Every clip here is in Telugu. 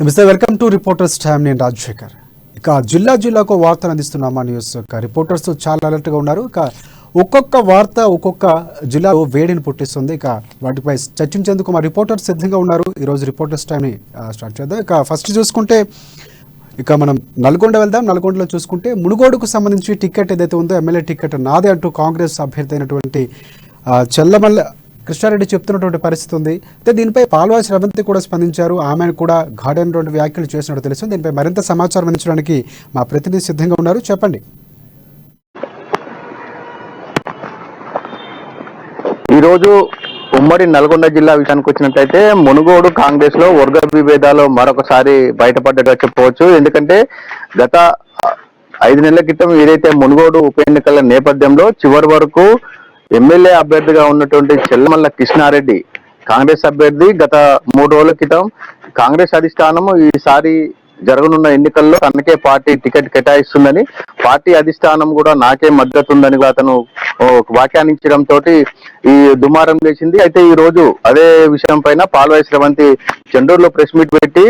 నమస్తే, వెల్కమ్ టు రిపోర్టర్స్ టైమ్. నేను రాజశేఖర్. ఇక జిల్లాకు వార్తలు అందిస్తున్నామా న్యూస్. రిపోర్టర్స్ చాలా అలర్ట్గా ఉన్నారు. ఇక ఒక్కొక్క వార్త ఒక్కొక్క జిల్లాలో వేడిని పుట్టిస్తుంది. ఇక వాటిపై చర్చించేందుకు మా రిపోర్టర్స్ సిద్ధంగా ఉన్నారు. ఈరోజు రిపోర్టర్స్ టైంని స్టార్ట్ చేద్దాం. ఇక ఫస్ట్ చూసుకుంటే ఇక మనం నల్గొండ వెళ్దాం. నల్గొండలో చూసుకుంటే మునుగోడుకు సంబంధించి టికెట్ ఏదైతే ఉందో ఎమ్మెల్యే టికెట్ నాదే అంటూ కాంగ్రెస్ అభ్యర్థి అయినటువంటి చెల్లమల్ల కృష్ణారెడ్డి చెప్తున్నటువంటి పరిస్థితి ఉంది. అయితే దీనిపై పాల్వాయి శ్రవంతి కూడా స్పందించారు. ఆమెను కూడా ఘాటైనటువంటి వ్యాఖ్యలు చేసినట్టు తెలుస్తుంది. దీనిపై మరింత సమాచారం అందించడానికి మా ప్రతినిధి సిద్ధంగా ఉన్నారు. చెప్పండి. ఈరోజు ఉమ్మడి నల్గొండ జిల్లా విషయానికి వచ్చినట్లయితే మునుగోడు కాంగ్రెస్ లో వర్గ విభేదాలు మరొకసారి బయటపడ్డట్టుగా చెప్పవచ్చు. ఎందుకంటే గత 5 నెలల క్రితం ఏదైతే మునుగోడు ఉప ఎన్నికల నేపథ్యంలో చివరి వరకు ఎమ్మెల్యే అభ్యర్థిగా ఉన్నటువంటి చెల్లమల్ల కృష్ణారెడ్డి కాంగ్రెస్ అభ్యర్థి గత 3 రోజుల క్రితం కాంగ్రెస్ అధిష్టానము ఈసారి జరగనున్న ఎన్నికల్లో తనకే పార్టీ టికెట్ కేటాయిస్తుందని, పార్టీ అధిష్టానం కూడా నాకే మద్దతు ఉందని అతను వ్యాఖ్యానించడంతో ఈ దుమారం లేచింది. అయితే ఈ రోజు అదే విషయం పైన పాల్వాయి శ్రవంతి చెండూరులో ప్రెస్ మీట్ పెట్టి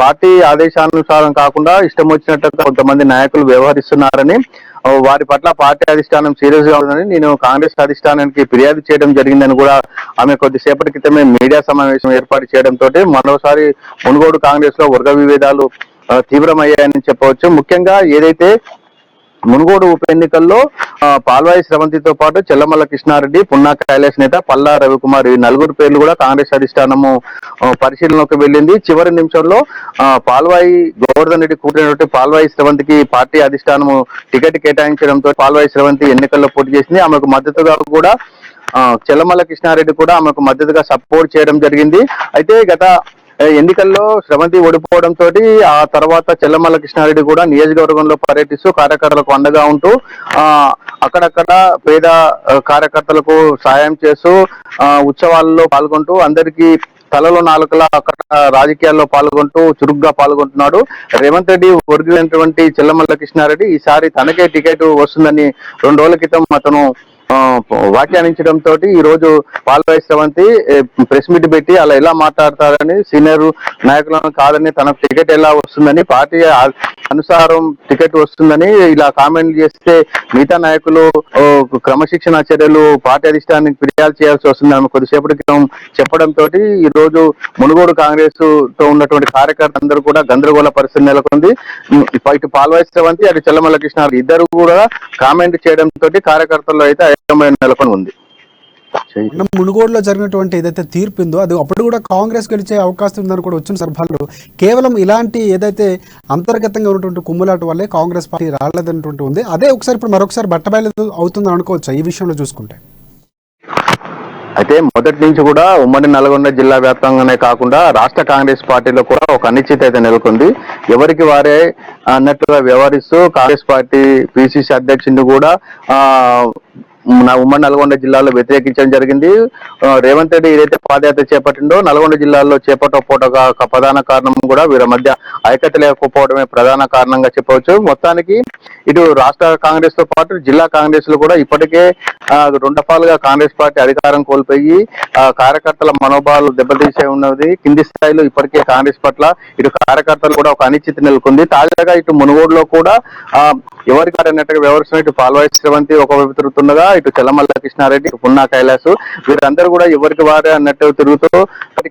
పార్టీ ఆదేశానుసారం కాకుండా ఇష్టం వచ్చినట్టుగా కొంతమంది నాయకులు వ్యవహరిస్తున్నారని, వారి పట్ల పార్టీ అధిష్టానం సీరియస్ గా ఉందని, నేను కాంగ్రెస్ అధిష్టానానికి ఫిర్యాదు చేయడం జరిగిందని కూడా ఆమె కొద్దిసేపటి క్రితమే మీడియా సమావేశం ఏర్పాటు చేయడంతో మరోసారి మునుగోడు కాంగ్రెస్ లో వర్గ విభేదాలు తీవ్రమయ్యాయని చెప్పవచ్చు. ముఖ్యంగా ఏదైతే మునుగోడు ఉప ఎన్నికల్లో పాల్వాయి శ్రవంతితో పాటు చెల్లమల్ల కృష్ణారెడ్డి, పున్నా కైలాస్ నేత పల్లా రవికుమార్ ఈ 4 పేర్లు కూడా కాంగ్రెస్ అధిష్టానము పరిశీలనలోకి వెళ్ళింది. చివరి నిమిషంలో పాల్వాయి గోవర్ధన్ రెడ్డి కూడినటువంటి పాల్వాయి శ్రవంతికి పార్టీ అధిష్టానము టికెట్ కేటాయించడంతో పాల్వాయి శ్రవంతి ఎన్నికల్లో పోటీ చేసింది. ఆమెకు మద్దతుగా కూడా చెల్లమల్ల కృష్ణారెడ్డి కూడా ఆమెకు మద్దతుగా సపోర్ట్ చేయడం జరిగింది. అయితే గత ఎన్నికల్లో శ్రవంతి ఓడిపోవడంతో ఆ తర్వాత చెల్లమల్ల కృష్ణారెడ్డి కూడా నియోజకవర్గంలో పర్యటిస్తూ కార్యకర్తలకు అండగా ఉంటూ అక్కడక్కడ పేద కార్యకర్తలకు సాయం చేస్తూ ఉత్సవాల్లో పాల్గొంటూ అందరికీ తలలో నాలుకలా అక్కడ రాజకీయాల్లో పాల్గొంటూ చురుగ్గా పాల్గొంటున్నాడు. రేవంత్ రెడ్డి వర్గమైనటువంటి చెల్లమల్ల కృష్ణారెడ్డి ఈసారి తనకే టికెట్ వస్తుందని 2 రోజుల క్రితం అతను వ్యాఖ్యానించడంతో ఈ రోజు పాల్వాయి శ్రవంతి ప్రెస్ మీట్ పెట్టి అలా ఎలా మాట్లాడతారని, సీనియర్ నాయకులను కాదని, తనకు టికెట్ ఎలా వస్తుందని, పార్టీ అనుసారం టికెట్ వస్తుందని ఇలా కామెంట్ చేస్తే మిగతా నాయకులు క్రమశిక్షణ చర్యలు పార్టీ అధిష్టానానికి ఫిర్యాదు చేయాల్సి వస్తుందని కొద్దిసేపటి క్రితం చెప్పడంతో ఈ రోజు మునుగోడు కాంగ్రెస్ తో ఉన్నటువంటి కార్యకర్తలందరూ కూడా గందరగోళ పరిస్థితి నెలకొంది. ఇటు పాల్వాయి శ్రవంతి అటు చెల్లమల్ల కృష్ణ ఇద్దరు కూడా కామెంట్ చేయడంతో కార్యకర్తల్లో అయితే నెలకొని ఉంది. మునుగోడులో జరిగినటువంటి ఏదైతే తీర్పు ఉందో అది అప్పుడు కూడా కాంగ్రెస్ గెలిచే అవకాశం ఉందని కూడా వచ్చిన సందర్భాల్లో కేవలం ఇలాంటి ఏదైతే అంతర్గతంగా ఉన్నటువంటి కుమ్ములాట వల్లే కాంగ్రెస్ పార్టీ రాలేదన్నటువంటి ఉంది. అదే ఒకసారి ఇప్పుడు మరొకసారి బట్టబయలు అవుతుందని అనుకోవచ్చు ఈ విషయంలో చూసుకుంటే. అయితే మొదటి నుంచి కూడా ఉమ్మడి నల్గొండ జిల్లా వ్యాప్తంగానే కాకుండా రాష్ట్ర కాంగ్రెస్ పార్టీలో కూడా ఒక అనిశ్చితత నెలకొంది. ఎవరికి వారే అన్నట్లుగా వ్యవహరిస్తూ కాంగ్రెస్ పార్టీ పిసిసి అధ్యక్షుడిని కూడా ఉమ్మడి నల్గొండ జిల్లాలో వ్యతిరేకించడం జరిగింది. రేవంత్ రెడ్డి ఏదైతే పాదయాత్ర చేపట్టిండో నల్గొండ జిల్లాలో చేపట్టకపోవటం ప్రధాన కారణం కూడా వీరి మధ్య ఐక్యత లేకపోవడమే ప్రధాన కారణంగా చెప్పవచ్చు. మొత్తానికి ఇటు రాష్ట్ర కాంగ్రెస్ తో పాటు జిల్లా కాంగ్రెస్ లో కూడా ఇప్పటికే 2 దఫాలుగా కాంగ్రెస్ పార్టీ అధికారం కోల్పోయి కార్యకర్తల మనోభావాలు దెబ్బతీసే ఉన్నది. కింది స్థాయిలో ఇప్పటికే కాంగ్రెస్ పట్ల ఇటు కార్యకర్తలు కూడా ఒక అనిశ్చితి నెలకొంది. తాజాగా ఇటు మునుగోడులో కూడా ఎవరికి అన్నట్టుగా వ్యవహరిస్తున్న ఇటు పాల్వాయి శ్రవంతి ఒకవైపు తిరుగుతుండగా ఇటు చెల్లమల్ల కృష్ణారెడ్డి, పున్నా కైలాసు వీరందరూ కూడా ఎవరికి వారే అన్నట్టు తిరుగుతూ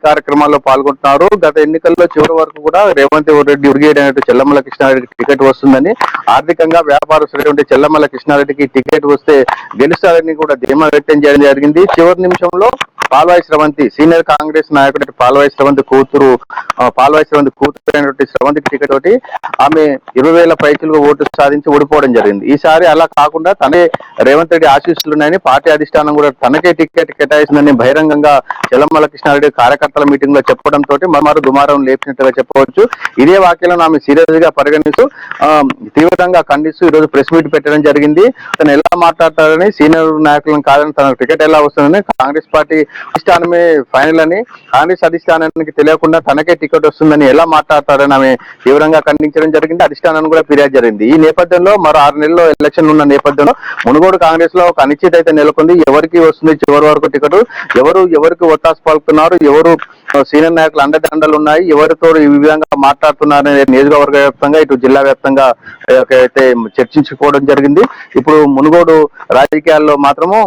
కార్యక్రమాల్లో పాల్గొంటున్నారు. గత ఎన్నికల్లో చివరి వరకు కూడా రేవంత్ రెడ్డి ఉరిగేయడం చెల్లమల్ల కృష్ణారెడ్డికి టికెట్ వస్తుందని, ఆర్థికంగా వ్యాపారస్తున్నటువంటి చెల్లమల్ల కృష్ణారెడ్డికి టికెట్ వస్తే గెలుస్తారని కూడా ధీమా వ్యక్తం చేయడం జరిగింది. చివరి నిమిషంలో పాల్వాయి శ్రవంతి సీనియర్ కాంగ్రెస్ నాయకుడు పాల్వాయి శ్రవంతి కూతురు అయినటువంటి శ్రవంతికి టికెట్ తోటి ఆమె 20,000 పైచులుగా ఓటు సాధించి ఓడిపోవడం జరిగింది. ఈసారి అలా కాకుండా తనే రేవంత్ రెడ్డి ఆశీస్సులున్నాయని పార్టీ అధిష్టానం కూడా తనకే టికెట్ కేటాయిస్తుందని బహిరంగంగా చెల్లమల్ల కృష్ణారెడ్డి కార్యకర్తల మీటింగ్ లో చెప్పడంతో మరో దుమారం లేపినట్టుగా చెప్పవచ్చు. ఇదే వ్యాఖ్యలను ఆమె సీరియస్ గా పరిగణిస్తూ తీవ్రంగా ఖండిస్తూ ఈరోజు ప్రెస్ మీట్ పెట్టడం జరిగింది. తను ఎలా మాట్లాడతారని, సీనియర్ నాయకులను కాదని తనకు టికెట్ ఎలా వస్తుందని కాంగ్రెస్ పార్టీ అధిష్టానమే ఫైనల్ అని, కాంగ్రెస్ అధిష్టానానికి తెలియకుండా తనకే టికెట్ వస్తుందని ఎలా మాట్లాడతారని ఆమె తీవ్రంగా ఖండించడం జరిగింది. అధిష్టానాన్ని కూడా ఫిర్యాదు జరిగింది. ఈ నేపథ్యంలో మరో 6 నెలల్లో ఎలక్షన్ ఉన్న నేపథ్యంలో మునుగోడు కాంగ్రెస్ లో ఒక అనిశ్చిత అయితే నెలకొంది. ఎవరికి వస్తుంది చివరి వరకు టికెట్, ఎవరికి ఒత్తాసు పలుకుతున్నారు, ఎవరు సీనియర్ నాయకులు అండదండలు ఉన్నాయి, ఎవరితో ఈ విధంగా మాట్లాడుతున్నారనే నియోజకవర్గ వ్యాప్తంగా ఇటు జిల్లా వ్యాప్తంగా అయితే చర్చించుకోవడం జరిగింది. ఇప్పుడు మునుగోడు రాజకీయాల్లో మాత్రము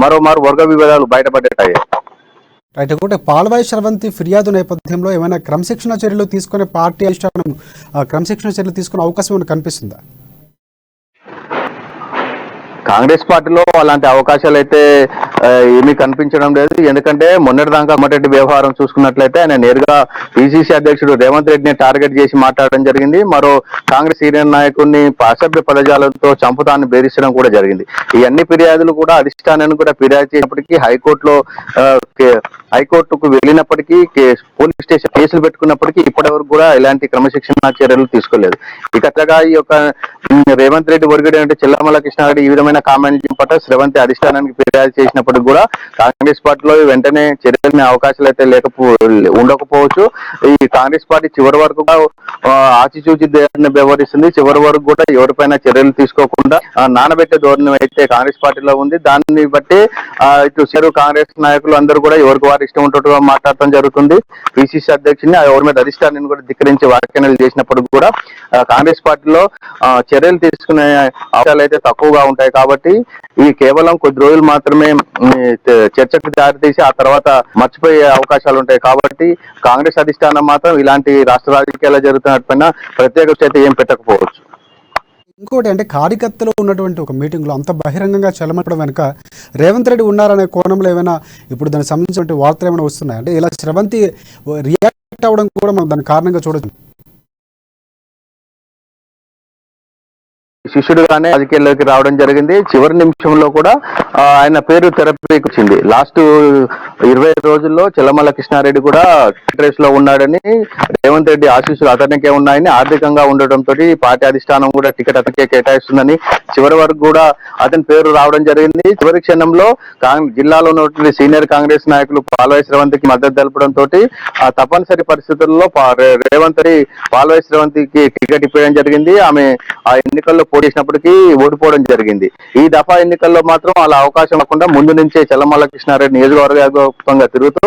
మరోమారు వర్గ విభేదాలు బయటపడ్డాయి. రైట్. ఒకటి పాల్వాయి శ్రవంతి ఫిర్యాదు నేపథ్యంలో ఏమైనా క్రమశిక్షణ చర్యలు తీసుకునే పార్టీ అధిష్టానం క్రమశిక్షణ చర్యలు తీసుకునే అవకాశం ఏమైనా కనిపిస్తుందా? కాంగ్రెస్ పార్టీలో అలాంటి అవకాశాలు అయితే ఏమీ కనిపించడం లేదు. ఎందుకంటే మొన్నటిదాకా కోమటిరెడ్డి వ్యవహారం చూసుకున్నట్లయితే ఆయన నేరుగా పిసిసి అధ్యక్షుడు రేవంత్ రెడ్డిని టార్గెట్ చేసి మాట్లాడడం జరిగింది. మరో కాంగ్రెస్ సీనియర్ నాయకుడిని అసభ్య పదజాలంతో చంపుతాన్ని బెదిరించడం కూడా జరిగింది. ఈ అన్ని ఫిర్యాదులు కూడా అధిష్టానాన్ని కూడా ఫిర్యాదు చేసినప్పటికీ హైకోర్టుకు వెళ్ళినప్పటికీ పోలీస్ స్టేషన్ కేసులు పెట్టుకున్నప్పటికీ ఇప్పటివరకు కూడా ఎలాంటి క్రమశిక్షణ చర్యలు తీసుకోలేదు. ఇకట్లగా ఈ యొక్క రేవంత్ రెడ్డి ఒరిగడి అంటే చెల్లమల్ల కృష్ణారెడ్డి ఈ విధమైన కామెంట్ పట్ల శ్రవంతి అధిష్టానానికి ఫిర్యాదు చేసినప్పటికి కూడా కాంగ్రెస్ పార్టీలో వెంటనే చర్యల అవకాశాలు అయితే ఉండకపోవచ్చు. ఈ కాంగ్రెస్ పార్టీ చివరి వరకు ఆచిచూచి వ్యవహరిస్తుంది. చివరి వరకు కూడా ఎవరిపైన చర్యలు తీసుకోకుండా నానబెట్టే ధోరణి అయితే కాంగ్రెస్ పార్టీలో ఉంది. దాన్ని బట్టి ఇటు కాంగ్రెస్ నాయకులు అందరూ కూడా ఎవరికి వారు ఇష్టం ఉంటుగా మాట్లాడటం జరుగుతుంది. పిసిసి అధ్యక్షుడిని ఎవరి మీద అధిష్టానాన్ని కూడా ధిక్కరించి వ్యాఖ్యానాలు చేసినప్పుడు కూడా కాంగ్రెస్ పార్టీలో చర్యలు తీసుకునే అవకాశాలు అయితే తక్కువగా ఉంటాయి. కాబట్టి ఈ కేవలం కొద్ది రోజులు మాత్రమే చర్చకు దారితీసి ఆ తర్వాత మర్చిపోయే అవకాశాలు ఉంటాయి. కాబట్టి కాంగ్రెస్ అధిష్టానం మాత్రం ఇలాంటి రాష్ట్ర రాజకీయాల్లో జరుగుతున్నట్టుపైన ప్రత్యేక దృష్టి అయితే ఏం పెట్టకపోవచ్చు. ఇంకోటి అంటే కార్యకర్తలు ఉన్నటువంటి ఒక మీటింగ్లో అంత బహిరంగంగా చలమడం వెనుక రేవంత్ రెడ్డి ఉన్నారనే కోణంలో ఏమైనా ఇప్పుడు దానికి సంబంధించిన వార్తలు ఏమైనా వస్తున్నాయి అంటే ఇలా శ్రవంతి రియాక్ట్ అవ్వడం కూడా మనం దాని కారణంగా చూడొచ్చు. శిష్యుడుగానే రాజకీయాల్లోకి రావడం జరిగింది. చివరి నిమిషంలో కూడా ఆయన పేరు తెరపైకి వచ్చింది. లాస్ట్ 20 రోజుల్లో చెల్లమల్ల కృష్ణారెడ్డి కూడా రేస్ లో ఉన్నాడని, రేవంత్ రెడ్డి ఆశీస్సులు అతనికే ఉన్నాయని, ఆర్థికంగా ఉండటంతో పార్టీ అధిష్టానం కూడా టికెట్ అతనికే కేటాయిస్తుందని చివరి వరకు కూడా అతని పేరు రావడం జరిగింది. చివరి క్షణంలో జిల్లాలో ఉన్నటువంటి సీనియర్ కాంగ్రెస్ నాయకులు పాల్వాయి శ్రవంతికి మద్దతు తెలపడంతో తప్పనిసరి పరిస్థితుల్లో రేవంత్ రెడ్డి పాల్వాయి శ్రవంతికి టికెట్ ఇవ్వడం జరిగింది. ఆమె ఆ ఎన్నికల్లో చేసినప్పటికీ ఓడిపోవడం జరిగింది. ఈ దఫా ఎన్నికల్లో మాత్రం అలా అవకాశం లేకుండా ముందు నుంచే చెల్లమల్ల కృష్ణారెడ్డి నియోజకవర్గంగా తిరుగుతూ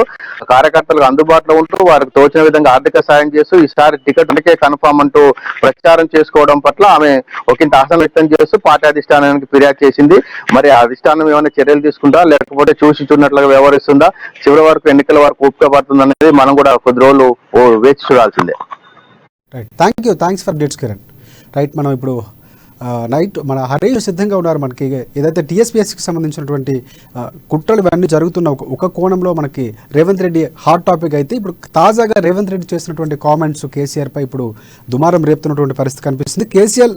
కార్యకర్తలకు అందుబాటులో ఉంటూ వారికి తోచిన విధంగా ఆర్థిక సాయం చేస్తూ ఈసారి టికెట్ కన్ఫామ్ అంటూ ప్రచారం చేసుకోవడం పట్ల ఆమె ఒకంత ఆసనం వ్యక్తం చేస్తూ పార్టీ అధిష్టానానికి ఫిర్యాదు చేసింది. మరి ఆ అధిష్టానం ఏమైనా చర్యలు తీసుకుంటా లేకపోతే చూసి చూడనట్లుగా వ్యవహరిస్తుందా, చివరి వరకు ఎన్నికల వరకు ఓపిక పడుతుంది అనేది మనం కూడా కొద్ది రోజులు వేచి చూడాల్సిందే. Right. Thanks for dates Kiran. Right. మనం ఇప్పుడు నైట్ మన హరీష్ సిద్ధంగా ఉన్నారు. మనకి ఏదైతే టీఎస్పీఎస్సీకి సంబంధించినటువంటి కుట్రలు ఇవన్నీ జరుగుతున్న ఒక కోణంలో మనకి రేవంత్ రెడ్డి హాట్ టాపిక్ అయితే ఇప్పుడు తాజాగా రేవంత్ రెడ్డి చేసినటువంటి కామెంట్స్ కేసీఆర్పై ఇప్పుడు దుమారం రేపుతున్నటువంటి పరిస్థితి కనిపిస్తుంది. కేసీఆర్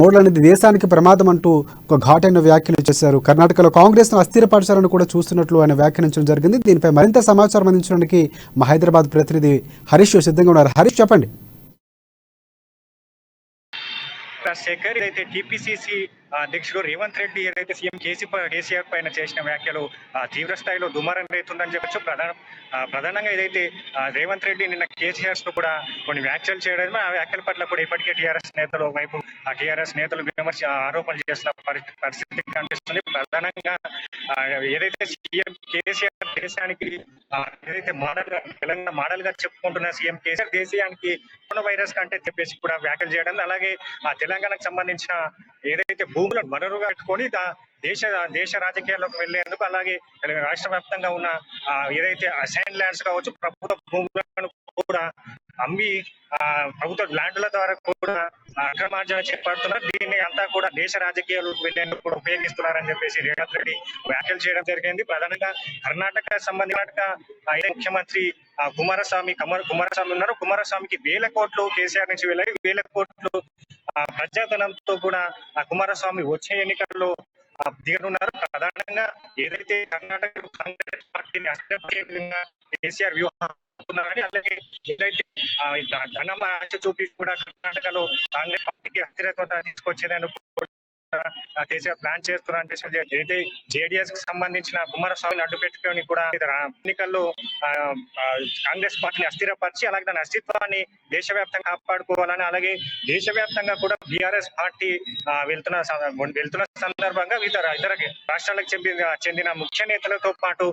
మోడల్ అనేది దేశానికి ప్రమాదం అంటూ ఒక ఘాటైన వ్యాఖ్యలు చేశారు. కర్ణాటకలో కాంగ్రెస్ను అస్థిరపరచాలని కూడా చూస్తున్నట్లు ఆయన వ్యాఖ్యానించడం జరిగింది. దీనిపై మరింత సమాచారం అందించడానికి మా హైదరాబాద్ ప్రతినిధి హరీష్ సిద్ధంగా ఉన్నారు. హరీష్, చెప్పండి. శేఖర్, ఏదైతే టీపీసీసీ అధ్యక్షుడు రేవంత్ రెడ్డి ఏదైతే సీఎం కేసీఆర్ పైన చేసిన వ్యాఖ్యలు తీవ్ర స్థాయిలో దుమారం రేతుందని చెప్పొచ్చు. ప్రధానంగా ఏదైతే రేవంత్ రెడ్డి నిన్న కేసీఆర్ తో కూడా కొన్ని వ్యాఖ్యలు చేయడం, ఆ వ్యాఖ్యల పట్ల కూడా ఇప్పటికే టీఆర్ఎస్ నేతలు వైపు టీఆర్ఎస్ నేతలు ఆరోపణలు చేస్తున్న పరిస్థితి కనిపిస్తుంది. ప్రధానంగా ఏదైతే సీఎం కేసీఆర్ దేశానికి ఏదైతే తెలంగాణ మోడల్ గా చెప్పుకుంటున్న సీఎం కేసీఆర్ దేశానికి కరోనా వైరస్ కంటే చెప్పేసి కూడా వ్యాఖ్యలు చేయడం, అలాగే ఆ తెలంగాణకు సంబంధించిన ఏదైతే భూములను వనరుగా పెట్టుకొని దేశ రాజకీయాల్లోకి వెళ్లేందుకు, అలాగే రాష్ట్ర వ్యాప్తంగా ఉన్న ఏదైతే అసైన్ ల్యాండ్స్ కావచ్చు, ప్రభుత్వ భూములను కూడా అమ్మి ప్రభుత్వ ల్యాండ్ల ద్వారా కూడా అక్రమార్జన చేపడుతున్నారు. దీన్ని అంతా కూడా దేశ రాజకీయాలకు వెళ్లేందుకు కూడా ఉపయోగిస్తున్నారని చెప్పేసి రేవంత్ రెడ్డి వ్యాఖ్యలు చేయడం జరిగింది. ప్రధానంగా కర్ణాటక సంబంధించిన ముఖ్యమంత్రి కుమారస్వామి ఉన్నారు. కుమారస్వామికి 1000 కోట్లు కేసీఆర్ నుంచి వెళ్ళాయి. 1000 కోట్లు ప్రజాధనంతో కూడా కుమారస్వామి వచ్చే ఎన్నికల్లో దిగనున్నారు. ప్రధానంగా ఏదైతే కర్ణాటక కాంగ్రెస్ పార్టీని అస్థిరపరిచే విధంగా కేసీఆర్ వ్యూహం, అలాగే ఏదైతే ధనం ఆశ చూపి కూడా కర్ణాటకలో కాంగ్రెస్ పార్టీకి అస్థిరత తీసుకొచ్చేందుకు కేసీఆర్ ప్లాన్ చేస్తున్నారు అనిపిస్తుంది. అయితే జేడీఎస్ కి సంబంధించిన కుమారస్వామిని అడ్డు పెట్టుకొని కూడా ఎన్నికల్లో కాంగ్రెస్ పార్టీని అస్థిరపరిచి అలాగే దాని అస్తిత్వాన్ని దేశవ్యాప్తంగా కాపాడుకోవాలని, అలాగే దేశవ్యాప్తంగా కూడా బీఆర్ఎస్ పార్టీ వెళ్తున్న సందర్భంగా ఇతర రాష్ట్రాలకు చెందిన ముఖ్య నేతలతో పాటు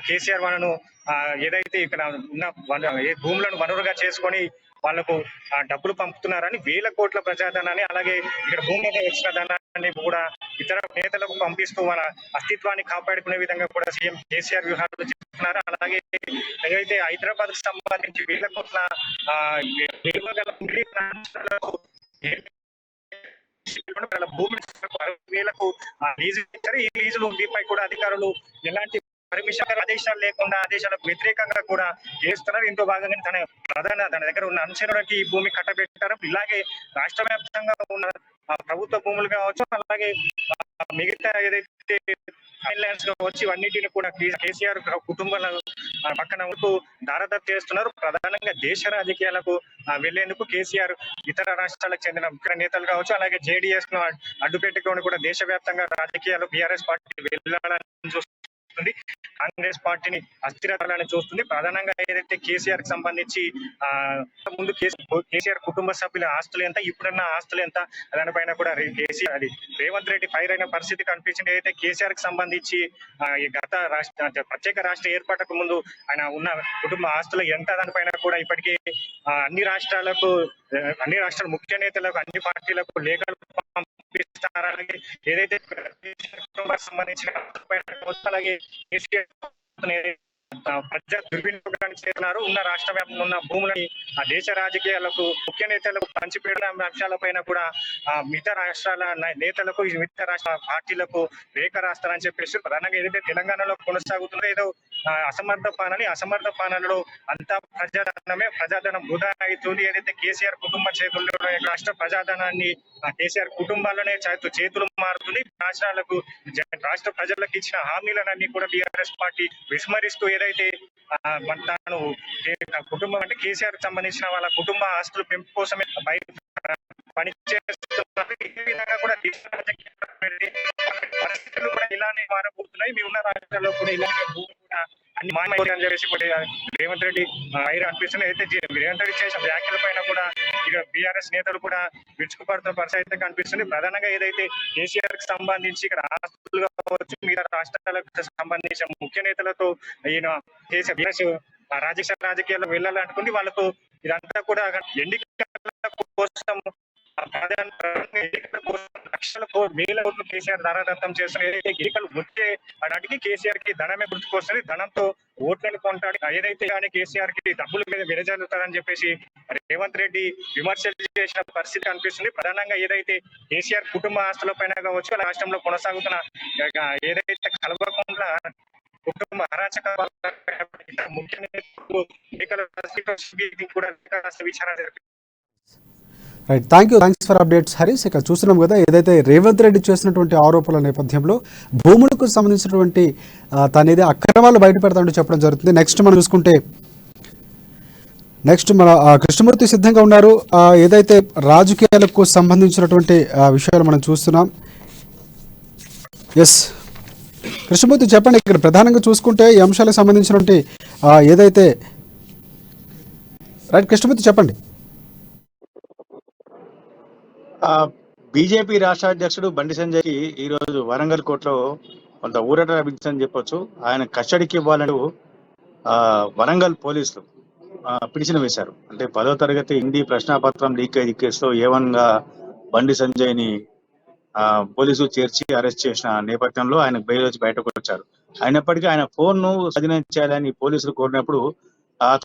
కేసీఆర్ వాళ్ళను ఏదైతే ఇక్కడ ఉన్న భూములను వనరుగా చేసుకొని వాళ్లకు డబ్బులు పంపుతున్నారని, వేల కోట్ల ప్రజాధనాన్ని అలాగే ఇక్కడ భూమి మీద వచ్చిన ధనాన్ని కూడా ఇతర నేతలకు పంపిస్తూ వాళ్ళ అస్తిత్వాన్ని కాపాడుకునే విధంగా కూడా సీఎం కేసీఆర్ వ్యూహాలు చేస్తున్నారు. అలాగే ఏదైతే హైదరాబాద్ కు సంబంధించి వేల కోట్ల భూమి వేలకు లీజు ఇచ్చారు. ఈ లీజులు దీనిపై కూడా అధికారులు ఎలాంటి పర్మిషన్ ఆదేశాలు లేకుండా ఆదేశాలకు వ్యతిరేకంగా కూడా చేస్తున్నారు. ఇందులో భాగంగా తన దగ్గర ఉన్న అంచనాలకి ఈ భూమి కట్టబెట్టారు. ఇలాగే రాష్ట్ర వ్యాప్తంగా ఉన్న ప్రభుత్వ భూములు కావచ్చు, అలాగే మిగతా ఏదైతే ల్యాండ్స్ కావచ్చు, ఇవన్నిటిని కూడా కేసీఆర్ కుటుంబాల పక్కన దారదత్త చేస్తున్నారు. ప్రధానంగా దేశ రాజకీయాలకు వెళ్లేందుకు కేసీఆర్ ఇతర రాష్ట్రాలకు చెందిన ముఖ్య నేతలు కావచ్చు, అలాగే జేడీఎస్ ను అడ్డుపెట్టుకొని కూడా దేశవ్యాప్తంగా రాజకీయాలు బీఆర్ఎస్ పార్టీ వెళ్లాలని చూస్తుంది. కాంగ్రెస్ పార్టీని అస్థిరతలని చూస్తుంది. ప్రధానంగా ఏదైతే కేసీఆర్ కి సంబంధించి ముందు కేసీఆర్ కుటుంబ సభ్యుల ఆస్తులు ఎంత, ఇప్పుడున్న ఆస్తులు ఎంత, దానిపైన కూడా కేసీఆర్ రేవంత్ రెడ్డి ఫైర్ అయిన పరిస్థితి కనిపించింది. ఏదైతే కేసీఆర్ కి సంబంధించి ఈ గత ప్రత్యేక రాష్ట్ర ఏర్పాటుకు ముందు ఆయన ఉన్న కుటుంబ ఆస్తులు ఎంత, దానిపైన కూడా ఇప్పటికీ అన్ని రాష్ట్రాల ముఖ్య నేతలకు, అన్ని పార్టీలకు లేఖలు పంపిస్తారని, ఏదైతే సంబంధించిన అలాగే ప్రజా దుర్వినియోగాన్ని చేస్తున్నారు. ఉన్న రాష్ట్ర వ్యాప్తంగా ఉన్న భూములని దేశ రాజకీయాలకు, ముఖ్య నేతలకు పంచిపెట్టిన అంశాలపైన కూడా మిగతా రాష్ట్రాల నేతలకు, మిగతా రాష్ట్ర పార్టీలకు రేఖ రాస్తారని చెప్పేసి ప్రధానంగా ఏదైతే తెలంగాణలో కొనసాగుతుందో ఏదో అసమర్థ పాలనలో అంతా ప్రజాధనం వృధా అవుతుంది. ఏదైతే కేసీఆర్ కుటుంబ చేతుల్లో రాష్ట్ర ప్రజాధనాన్ని కేసీఆర్ కుటుంబాల్లోనే చేతులు మారుతుంది. రాష్ట్ర ప్రజలకు ఇచ్చిన హామీలన్నీ కూడా బీఆర్ఎస్ పార్టీ విస్మరిస్తూ ఏదైతే తాను కుటుంబం అంటే కేసీఆర్ కి సంబంధించిన వాళ్ళ కుటుంబ ఆస్తుల పెంపు కోసమే పనిచేస్తున్నారు. ఈ విధంగా కూడా పరిస్థితులు కూడా ఇలానే మారబోతున్నాయి. మీ ఉన్న రాష్ట్రాల్లో కూడా ఇలానే భూమి కూడా అన్ని మాయమని చెప్పేసి రేవంత్ రెడ్డి ఫైర్ అనిపిస్తుంది. అయితే రేవంత్ రెడ్డి చేసిన వ్యాఖ్యల పైన కూడా ఇక బీఆర్ఎస్ నేతలు కూడా విరుచుకుపడుతున్న పరిస్థితి అయితే కనిపిస్తుంది. ప్రధానంగా ఏదైతే కేసీఆర్ కి సంబంధించి ఇక్కడ ఆస్తులు కావచ్చు, మిగతా రాష్ట్రాలకు సంబంధించిన ముఖ్య నేతలతో ఈయన రాజకీయాల్లో వెళ్ళాలనుకుంది. వాళ్ళకు ఇదంతా కూడా ఎన్నికల కోసం లక్షల వేల కోట్లు కేసీఆర్ ధారాదత్తం చేస్తున్న ఏదైతే ఎన్నికలు వచ్చే నాటికి కేసీఆర్ కి ధనమే గుర్తుకొస్తుంది. ధనంతో ఓట్లను కొంటాడు. ఏదైతే కానీ కేసీఆర్ కి డబ్బుల మీద వెదజల్లుతారని చెప్పేసి రేవంత్ రెడ్డి విమర్శలు చేసిన పరిస్థితి కనిపిస్తుంది. ప్రధానంగా ఏదైతే కేసీఆర్ కుటుంబ ఆస్తుల పైన కావచ్చు, రాష్ట్రంలో కొనసాగుతున్న ఏదైతే కలవకుండా కుటుంబ అరాచక ముఖ్య కూడా విచారణ జరిపింది. Right, thanks for updates Harish. ఇక చూస్తున్నాం కదా, ఏదైతే రేవంత్ రెడ్డి చేసినటువంటి ఆరోపణల నేపథ్యంలో భూములకు సంబంధించినటువంటి తనేది అక్రమాలు బయటపెడతామని చెప్పడం జరుగుతుంది. నెక్స్ట్ మనం చూసుకుంటే మన కృష్ణమూర్తి సిద్ధంగా ఉన్నారు. ఏదైతే రాజకీయాలకు సంబంధించినటువంటి విషయాలు మనం చూస్తున్నాం. ఎస్ కృష్ణమూర్తి చెప్పండి. ఇక్కడ ప్రధానంగా చూసుకుంటే ఈ అంశాలకు సంబంధించినటువంటి ఏదైతే రైట్ కృష్ణమూర్తి చెప్పండి. బీజేపీ రాష్ట్ర అధ్యక్షుడు బండి సంజయ్కి ఈరోజు వరంగల్ కోర్టులో కొంత ఊరట లభించిందని చెప్పొచ్చు. ఆయన కస్టడీకి ఇవ్వాలంటూ వరంగల్ పోలీసులు పిటిషన్ వేశారు. అంటే 10వ తరగతి హిందీ ప్రశ్నాపత్రం లీకేజ్ కేసులో ఏవన్గా బండి సంజయ్ని పోలీసులు చేర్చి అరెస్ట్ చేసిన నేపథ్యంలో ఆయన బెయిల్ వచ్చి బయటకు వచ్చారు. అయినప్పటికీ ఆయన ఫోన్ను స్వాధీనం చేయాలని పోలీసులు కోరినప్పుడు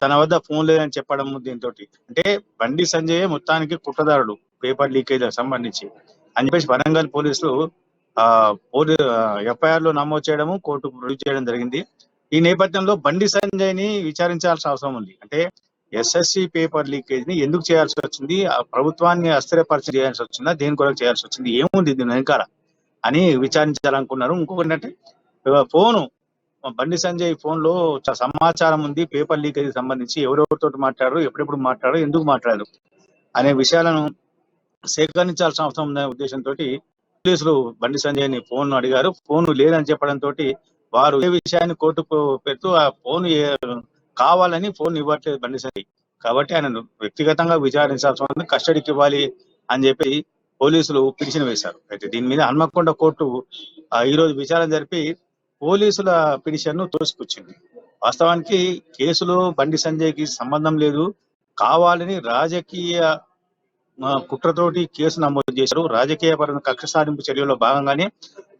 తన వద్ద ఫోన్ లేదని చెప్పడం దీంతో అంటే బండి సంజయ్ మొత్తానికి కుట్రదారుడు పేపర్ లీకేజ్లకు సంబంధించి అని చెప్పేసి వరంగల్ పోలీసులు ఎఫ్ఐఆర్ లో నమోదు చేయడము, కోర్టుకు రుజువు చేయడం జరిగింది. ఈ నేపథ్యంలో బండి సంజయ్ ని విచారించాల్సిన అవసరం ఉంది. అంటే ఎస్ఎస్సి పేపర్ లీకేజ్ ని ఎందుకు చేయాల్సి వచ్చింది, ఆ ప్రభుత్వాన్ని అస్థిరపరిచి చేయాల్సి వచ్చిందా, దేని కొరకు చేయాల్సి వచ్చింది, ఏముంది దీని వెనకాల అని విచారించాలనుకున్నారు. ఇంకొకటి అంటే ఫోను బండి సంజయ్ ఫోన్ లో సమాచారం ఉంది పేపర్ లీకేజ్ సంబంధించి, ఎవరెవరితో మాట్లాడారు, ఎప్పుడెప్పుడు మాట్లాడారు, ఎందుకు మాట్లాడారు అనే విషయాలను సేకరించాల్సిన అవసరం ఉన్న ఉద్దేశంతో పోలీసులు బండి సంజయ్ని ఫోన్ అడిగారు. ఫోన్ లేదని చెప్పడంతో వారు ఏ విషయాన్ని కోర్టుకు పెడుతూ ఆ ఫోన్ కావాలని ఫోన్ ఇవ్వట్లేదు బండి సంజయ్. కాబట్టి ఆయనను వ్యక్తిగతంగా విచారించాల్సి ఉంది, కస్టడీకి ఇవ్వాలి అని చెప్పి పోలీసులు పిటిషన్ వేశారు. అయితే దీని మీద హన్మకొండ కోర్టు ఈ రోజు విచారణ జరిపి పోలీసుల పిటిషన్ ను తోసిపుచ్చింది. వాస్తవానికి కేసులో బండి సంజయ్ కి సంబంధం లేదు, కావాలని రాజకీయ కుట్రతోటి కేసు నమోదు చేశారు. రాజకీయ పరమైన కక్ష సాధింపు చర్యల్లో భాగంగానే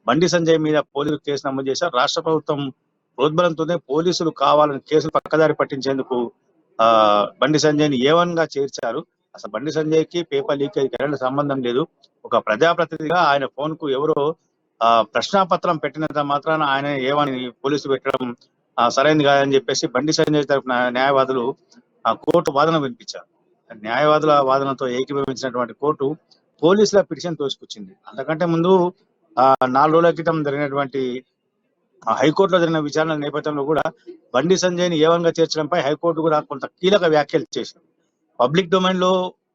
బండి సంజయ్ మీద పోలీసులు కేసు నమోదు చేశారు. రాష్ట్ర ప్రభుత్వం ప్రోద్బలంతోనే పోలీసులు కావాలని కేసులు పక్కదారి పట్టించేందుకు బండి సంజయ్ ని A1 గా చేర్చారు. అసలు బండి సంజయ్ కి పేపర్ లీకేజ్ ఎలాంటి సంబంధం లేదు. ఒక ప్రజాప్రతినిధిగా ఆయన ఫోన్ కు ఎవరో ప్రశ్నాపత్రం పెట్టినంత మాత్రాన ఆయన A1 పోలీసులు పెట్టడం సరైనది కాదని చెప్పేసి బండి సంజయ్ తరఫున న్యాయవాదులు కోర్టు వాదన వినిపించారు. న్యాయవాదుల వాదనతో ఏకీభవించినటువంటి కోర్టు పోలీసుల పిటిషన్ తోసిపుచ్చింది. అంతకంటే ముందు 4 రోజుల క్రితం జరిగినటువంటి హైకోర్టులో జరిగిన విచారణ నేపథ్యంలో కూడా బండి సంజయ్ ని A1 గా చేర్చడంపై హైకోర్టు కూడా కొంత కీలక వ్యాఖ్యలు చేసింది. పబ్లిక్ డొమైన్ లో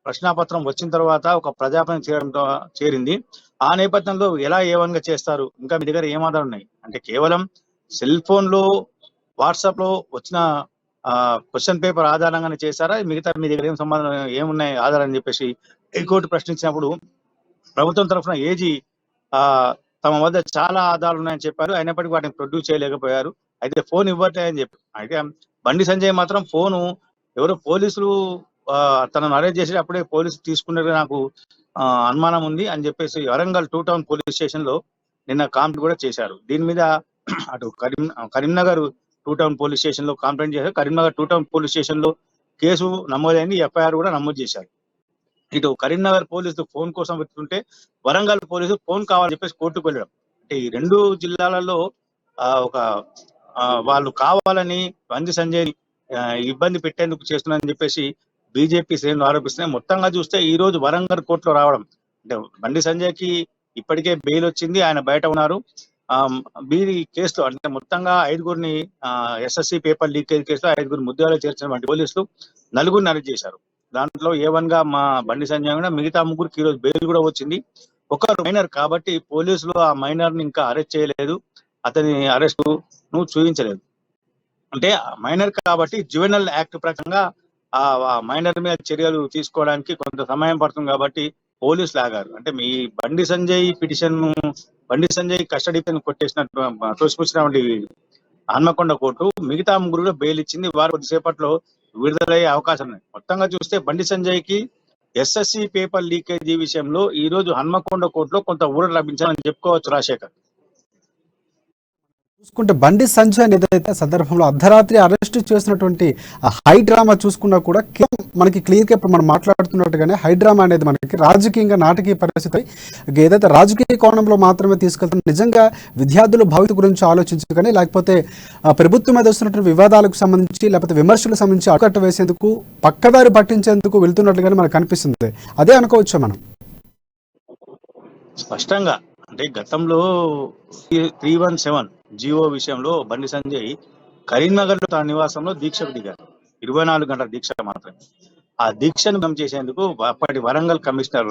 ప్రశ్నాపత్రం వచ్చిన తర్వాత ఒక ప్రజాప్రతినిధి చేరింది. ఆ నేపథ్యంలో ఎలా A1 గా చేస్తారు, ఇంకా మీ దగ్గర ఏం ఆధారాలు ఉన్నాయి అంటే కేవలం సెల్ ఫోన్ లో వాట్సాప్ లో వచ్చిన క్వశ్చన్ పేపర్ ఆధారంగానే చేశారా, మిగతా మీ దగ్గర ఏం సంబంధం ఏమున్నాయి ఆధారం అని చెప్పేసి హైకోర్టు ప్రశ్నించినప్పుడు ప్రభుత్వం తరఫున ఏజీ తమ వద్ద చాలా ఆధారాలు ఉన్నాయని చెప్పారు. అయినప్పటికీ వాటిని ప్రొడ్యూస్ చేయలేకపోయారు. అయితే ఫోన్ ఇవ్వట్లేదని చెప్పారు. అయితే బండి సంజయ్ మాత్రం ఫోను ఎవరో పోలీసులు తనను అరెస్ట్ చేసేటప్పుడే పోలీసులు తీసుకున్నట్టు నాకు అనుమానం ఉంది అని చెప్పేసి వరంగల్ 2 టౌన్ పోలీస్ స్టేషన్ లో నిన్న కాంప్లైంట్ కూడా చేశారు. దీని మీద అటు కరీంనగర్ 2 టౌన్ పోలీస్ స్టేషన్ లో కంప్లైంట్ చేశారు. కరీంనగర్ 2 టౌన్ పోలీస్ స్టేషన్ లో కేసు నమోదైంది, FIR కూడా నమోదు చేశారు. ఇటు కరీంనగర్ పోలీసులు ఫోన్ కోసం వెళ్తుంటే వరంగల్ పోలీసులు ఫోన్ కావాలని చెప్పేసి కోర్టుకు వెళ్ళడం. అంటే ఈ 2 జిల్లాలలో ఒక వాళ్ళు కావాలని బండి సంజయ్ ఇబ్బంది పెట్టేందుకు చేస్తున్నారని చెప్పేసి బీజేపీ శ్రేణులు ఆరోపిస్తున్నాయి. మొత్తంగా చూస్తే ఈ రోజు వరంగల్ కోర్టులో రావడం అంటే బండి సంజయ్ కి ఇప్పటికే బెయిల్ వచ్చింది, ఆయన బయట ఉన్నారు. వీరి కేసులో అంటే మొత్తంగా 5గురిని SSC పేపర్ లీకేజ్ కేసులో 5గురు ముద్దాలు చేర్చినటువంటి పోలీసులు 4గురిని అరెస్ట్ చేశారు. దాంట్లో A1 గా మా బండి సంజయ్ కూడా మిగతా 3గురికి ఈ రోజు బెయిల్ కూడా వచ్చింది. ఒకరు మైనర్ కాబట్టి పోలీసులు ఆ మైనర్ ని ఇంకా అరెస్ట్ చేయలేదు, అతని అరెస్ట్ ను చూపించలేదు. అంటే మైనర్ కాబట్టి జ్యువెనల్ యాక్ట్ ప్రకారంగా ఆ మైనర్ మీద చర్యలు తీసుకోవడానికి కొంత సమయం పడుతుంది కాబట్టి పోలీసులు ఆగారు. అంటే మీ Bandi Sanjay petition Bandi Sanjay custody కొట్టేసినట్టు తోసిపుచ్చినటువంటి Hanamkonda court మిగతా 3 బెయిల్ ఇచ్చింది. వారు కొద్దిసేపట్లో విడుదలయ్యే అవకాశం ఉన్నాయి. మొత్తంగా చూస్తే బండి సంజయ్ కి SSC పేపర్ లీకేజీ విషయంలో ఈ రోజు హన్మకొండ కోర్టులో కొంత ఊరట లభించాలని చెప్పుకోవచ్చు. రాజశేఖర్, చూసుకుంటే బండి సంజయ్ ఏదైతే సందర్భంలో అర్ధరాత్రి అరెస్ట్ చేసినటువంటి హై డ్రామా చూసుకున్నా కూడా మనకి క్లియర్గా ఇప్పుడు మనం మాట్లాడుతున్నట్టుగానే హై డ్రామా అనేది మనకి రాజకీయంగా నాటకీయ పరిస్థితి ఏదైతే రాజకీయ కోణంలో మాత్రమే తీసుకెళ్తాం. నిజంగా విద్యార్థుల భవిష్యత్తు గురించి ఆలోచించుకొని లేకపోతే ప్రభుత్వం మీద వస్తున్నటువంటి వివాదాలకు సంబంధించి లేకపోతే విమర్శలకు సంబంధించి అడ్డుకట్ట వేసేందుకు పక్కదారి పట్టించేందుకు వెళ్తున్నట్లుగానే మనకు కనిపిస్తుంది. అదే అనుకోవచ్చా మనం? స్పష్టంగా అంటే గతంలో 317 జియో విషయంలో బండి సంజయ్ కరీంనగర్ లో తన నివాసంలో దీక్షకు దిగారు. 24 గంటల దీక్ష మాత్రమే. ఆ దీక్షను చేసేందుకు అప్పటి వరంగల్ కమిషనర్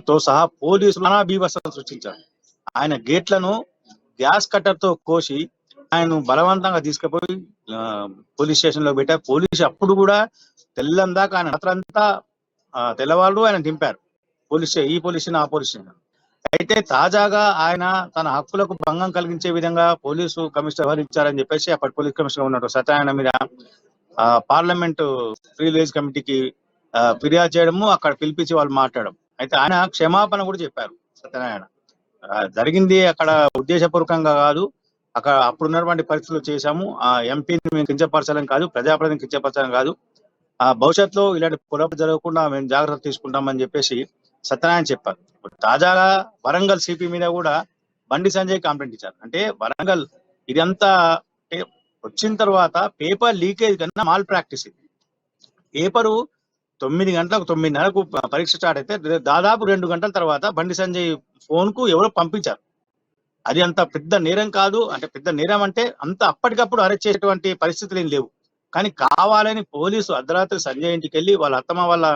తో సహా పోలీసులు నానా బీభత్సం సృష్టించారు. ఆయన గేట్లను గ్యాస్ కట్టర్ తో కోసి ఆయన బలవంతంగా తీసుకుపోయి పోలీస్ స్టేషన్ లో పెట్టారు. పోలీసు అప్పుడు కూడా తెల్లం దాకా ఆయన రాత్రంతా తెల్లవాళ్ళు ఆయన దింపారు ఈ పోలీస్ స్టేషన్ ఆ పోలీస్ స్టేషన్. అయితే తాజాగా ఆయన తన హక్కులకు భంగం కలిగించే విధంగా పోలీసు కమిషనర్ వ్యవహరించారని చెప్పేసి అప్పటి పోలీస్ కమిషనర్ ఉన్నట్టు సత్యనారాయణ మీద పార్లమెంట్ ప్రివిలేజ్ కమిటీకి ఫిర్యాదు చేయడము, అక్కడ పిలిపించి వాళ్ళు మాట్లాడడం. అయితే ఆయన క్షమాపణ కూడా చెప్పారు. సత్యనారాయణ జరిగింది అక్కడ ఉద్దేశపూర్వకంగా కాదు, అక్కడ అప్పుడున్నటువంటి పరిస్థితులు చేశాము, ఆ ఎంపీని మేము కించపరచాలని కాదు, ప్రజాప్రతిని కించపరచాలని కాదు, భవిష్యత్తులో ఇలాంటి పొరపాటు జరగకుండా మేము జాగ్రత్త తీసుకుంటామని చెప్పేసి సత్యనారాయణ చెప్పారు. తాజాగా వరంగల్ సిపి మీద కూడా బండి సంజయ్ కంప్లైంట్ ఇచ్చారు. అంటే వరంగల్ ఇదంతా వచ్చిన తర్వాత పేపర్ లీకేజ్ కన్నా మాల్ ప్రాక్టీస్. ఇది పేపరు 9 గంటలకు 9:30కు పరీక్ష స్టార్ట్ అయితే దాదాపు 2 గంటల తర్వాత బండి సంజయ్ ఫోన్ కు ఎవరో పంపించారు. అది అంత పెద్ద నేరం కాదు, అంటే పెద్ద నేరం అంటే అంత అప్పటికప్పుడు అరెస్ట్ చేసేటువంటి పరిస్థితులు ఏం లేవు. కానీ కావాలని పోలీసు అర్ధరాత్రి సంజయ్ ఇంటికి వెళ్ళి వాళ్ళ అత్తమ్మ వాళ్ళ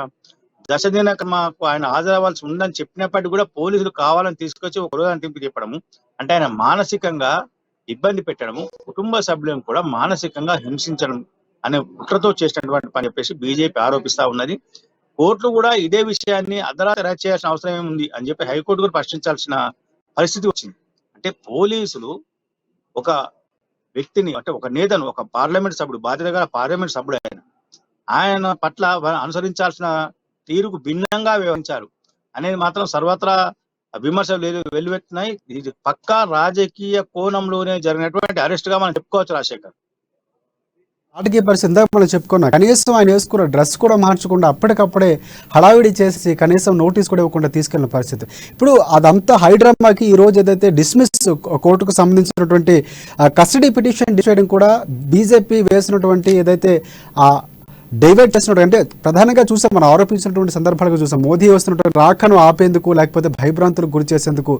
దశ దినక మాకు ఆయన హాజరవ్వాల్సి ఉందని చెప్పినప్పటికీ కూడా పోలీసులు కావాలని తీసుకొచ్చి ఒక రోజు అంటింపు చెప్పడము, అంటే ఆయన మానసికంగా ఇబ్బంది పెట్టడము, కుటుంబ సభ్యులను కూడా మానసికంగా హింసించడం అనే కుట్రతో చేసినటువంటి పని చెప్పేసి బీజేపీ ఆరోపిస్తా ఉన్నది. కోర్టులు కూడా ఇదే విషయాన్ని అర్ధరాత్రి అరెస్ట్ చేయాల్సిన అవసరం ఏముంది అని చెప్పి హైకోర్టు కూడా ప్రశ్నించాల్సిన పరిస్థితి వచ్చింది. అంటే పోలీసులు ఒక వ్యక్తిని, అంటే ఒక నేతను, ఒక పార్లమెంట్ సభ్యుడు, బాధ్యత గల పార్లమెంట్ సభ్యుడు ఆయన పట్ల అనుసరించాల్సిన తీరుకు భిన్నంగా వ్యవహరించారు అనేది మాత్రం సర్వత్రా విమర్శలు వెల్లువెత్తున్నాయి. ఇది పక్కా రాజకీయ కోణంలోనే జరిగినటువంటి అరెస్ట్ గా మనం చెప్పుకోవచ్చు రాజశేఖర్. ఆటకి పరిస్థితి ఇందాక మనం చెప్పుకున్నా, కనీసం ఆయన వేసుకున్న డ్రెస్ కూడా మార్చకుండా అప్పటికప్పుడే హడావిడి చేసి కనీసం నోటీస్ కూడా ఇవ్వకుండా తీసుకెళ్లిన పరిస్థితి. ఇప్పుడు అదంతా హైడ్రామాకి ఈ రోజు ఏదైతే డిస్మిస్ కోర్టుకు సంబంధించినటువంటి కస్టడీ పిటిషన్ చేయడం కూడా బీజేపీ వేసినటువంటి ఏదైతే డైవర్ట్ చేసినట్టు, అంటే ప్రధానంగా చూసాం, మనం ఆరోపించినటువంటి సందర్భాలుగా చూసాం, మోదీ వస్తున్నటువంటి రాకను ఆపేందుకు లేకపోతే భయభ్రాంతులకు గురి చేసేందుకు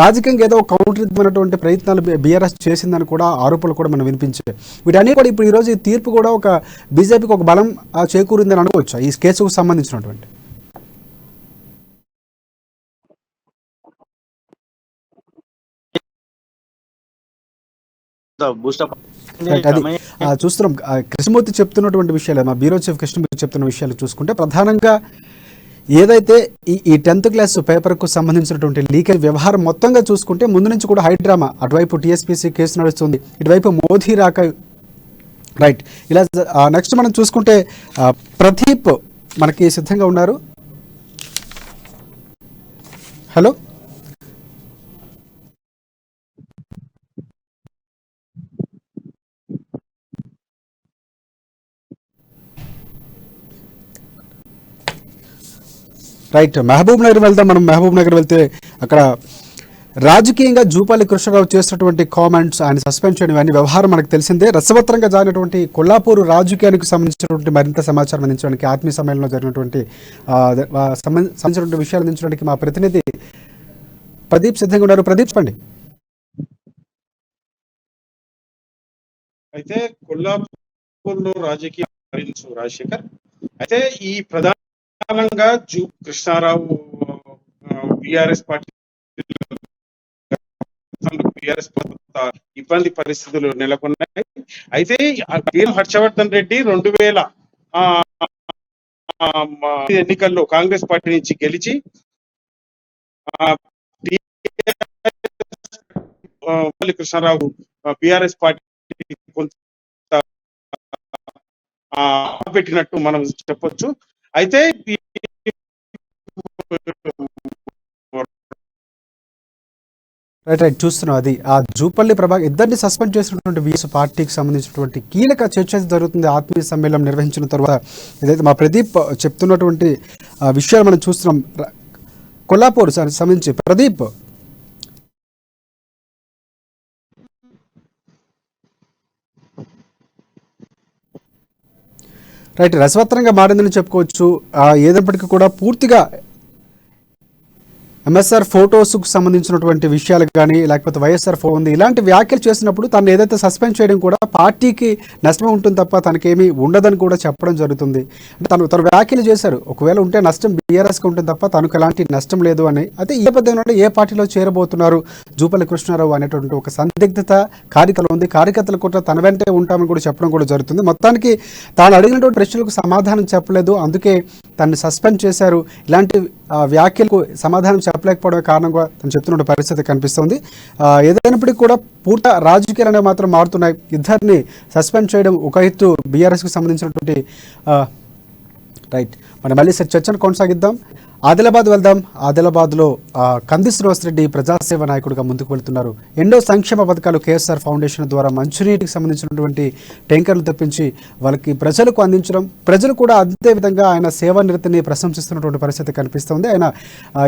రాజకీయంగా ఏదో కౌంటరిమైనటువంటి ప్రయత్నాలు బీఆర్ఎస్ చేసిందని కూడా ఆరోపణలు కూడా మనం వినిపించాయి. వీటన్నీ కూడా ఇప్పుడు ఈరోజు ఈ తీర్పు కూడా ఒక బీజేపీకి ఒక బలం చేకూరిందని అనుకోవచ్చు ఈ కేసుకు సంబంధించినటువంటి. అది చూస్తున్నాం. కృష్ణమూర్తి చెప్తున్నటువంటి విషయాలు, మా బ్యూరో చీఫ్ కృష్ణమూర్తి చెప్తున్న విషయాలు చూసుకుంటే ప్రధానంగా ఏదైతే ఈ 10th క్లాస్ పేపర్కు సంబంధించినటువంటి లీకేజ్ వ్యవహారం మొత్తంగా చూసుకుంటే ముందు నుంచి కూడా హైడ్రామా, అటువైపు టీఎస్పీసీ కేసు నడుస్తుంది, ఇటువైపు మోదీ రాక, రైట్. ఇలా నెక్స్ట్ మనం చూసుకుంటే ప్రదీప్ మనకి సిద్ధంగా ఉన్నారు. హలో రైట్, మహబూబ్ నగర్ వెళ్దాం. మనం మహబూబ్ నగర్ వెళ్తే అక్కడ రాజకీయంగా జూపల్లి కృష్ణారావు చేసినటువంటి కామెంట్స్, ఆయన సస్పెండ్ చేయడం, ఇవన్నీ వ్యవహారం మనకు తెలిసిందే. రసవత్రంగా జరిగినటువంటి కొల్లాపూర్ రాజకీయానికి సంబంధించినటువంటి మరింత సమాచారం అందించడానికి, ఆత్మీయ సమ్మేళనంలో జరిగినటువంటి సంబంధించినటువంటి విషయాలు అందించడానికి మా ప్రతినిధి ప్రదీప్ సిద్ధంగా ఉన్నారు. ప్రదీప్ చెప్పండి. అయితే కొల్లాపూర్లో రాజకీయ రాజశేఖర్, అయితే ఈ ప్రధానంగా కృష్ణారావు బిఆర్ఎస్ పార్టీ ఇబ్బంది పరిస్థితులు నెలకొన్నాయి. అయితే హర్షవర్ధన్ రెడ్డి 2000 ఎన్నికల్లో కాంగ్రెస్ పార్టీ నుంచి గెలిచి కృష్ణారావు బిఆర్ఎస్ పార్టీ కొంత పెట్టినట్టు మనం చెప్పొచ్చు. అయితే రైట్ చూస్తున్నాం. అది ఆ జూపల్లి ప్రభాకర్ ఇద్దరిని సస్పెండ్ చేసినటువంటి వీఎస్ పార్టీకి సంబంధించినటువంటి కీలక చర్చ జరుగుతుంది ఆత్మీయ సమ్మేళనం నిర్వహించిన తర్వాత. ఏదైతే మా ప్రదీప్ చెప్తున్నటువంటి విషయాలు మనం చూస్తున్నాం. కొల్లాపూర్ సంబంధించి ప్రదీప్. రైట్, రసవత్రంగా మారిందని చెప్పుకోవచ్చు. ఏదైనప్పటికీ కూడా పూర్తిగా ఎంఎస్ఆర్ ఫోటోస్కు సంబంధించినటువంటి విషయాలకు కానీ, లేకపోతే వైఎస్ఆర్ ఫోన్ ఉంది, ఇలాంటి వ్యాఖ్యలు చేసినప్పుడు తను ఏదైతే సస్పెండ్ చేయడం కూడా పార్టీకి నష్టమే ఉంటుంది తప్ప తనకేమీ ఉండదని కూడా చెప్పడం జరుగుతుంది. అంటే తను వ్యాఖ్యలు చేశారు, ఒకవేళ ఉంటే నష్టం బీఆర్ఎస్కి ఉంటుంది తప్ప తనకు ఎలాంటి నష్టం లేదు అని. అయితే ఈ నేపథ్యంలో ఏ పార్టీలో చేరబోతున్నారు జూపల్లి కృష్ణారావు అనేటువంటి ఒక సందిగ్ధత కార్యకర్తలు ఉంది. కార్యకర్తలు కూడా తన వెంటే ఉంటామని కూడా చెప్పడం కూడా జరుగుతుంది. మొత్తానికి తాను అడిగినటువంటి ప్రశ్నలకు సమాధానం చెప్పలేదు, అందుకే తనని సస్పెండ్ చేశారు. ఇలాంటి వ్యాఖ్యలకు సమాధానం చెప్పలేకపోవడమే కారణంగా తను చెప్తున్న పరిస్థితి కనిపిస్తుంది. ఏదైనప్పటికీ కూడా పూర్తి రాజకీయాలు అనేవి మాత్రం మారుతున్నాయి. ఇద్దరిని సస్పెండ్ చేయడం ఒక ఎత్తు, బీఆర్ఎస్కి సంబంధించినటువంటి రైట్. మనం మళ్ళీ చర్చను కొనసాగిద్దాం. ఆదిలాబాద్ వెళ్దాం. ఆదిలాబాద్లో కంది శ్రీనివాసరెడ్డి ప్రజాసేవ నాయకుడిగా ముందుకు వెళ్తున్నారు. ఎన్నో సంక్షేమ పథకాలు కేఎస్ఆర్ ఫౌండేషన్ ద్వారా మంచినీటికి సంబంధించినటువంటి ట్యాంకర్లు తెప్పించి వాళ్ళకి ప్రజలకు అందించడం, ప్రజలు కూడా అదే విధంగా ఆయన సేవా నిరతిని ప్రశంసిస్తున్నటువంటి పరిస్థితి కనిపిస్తుంది. ఆయన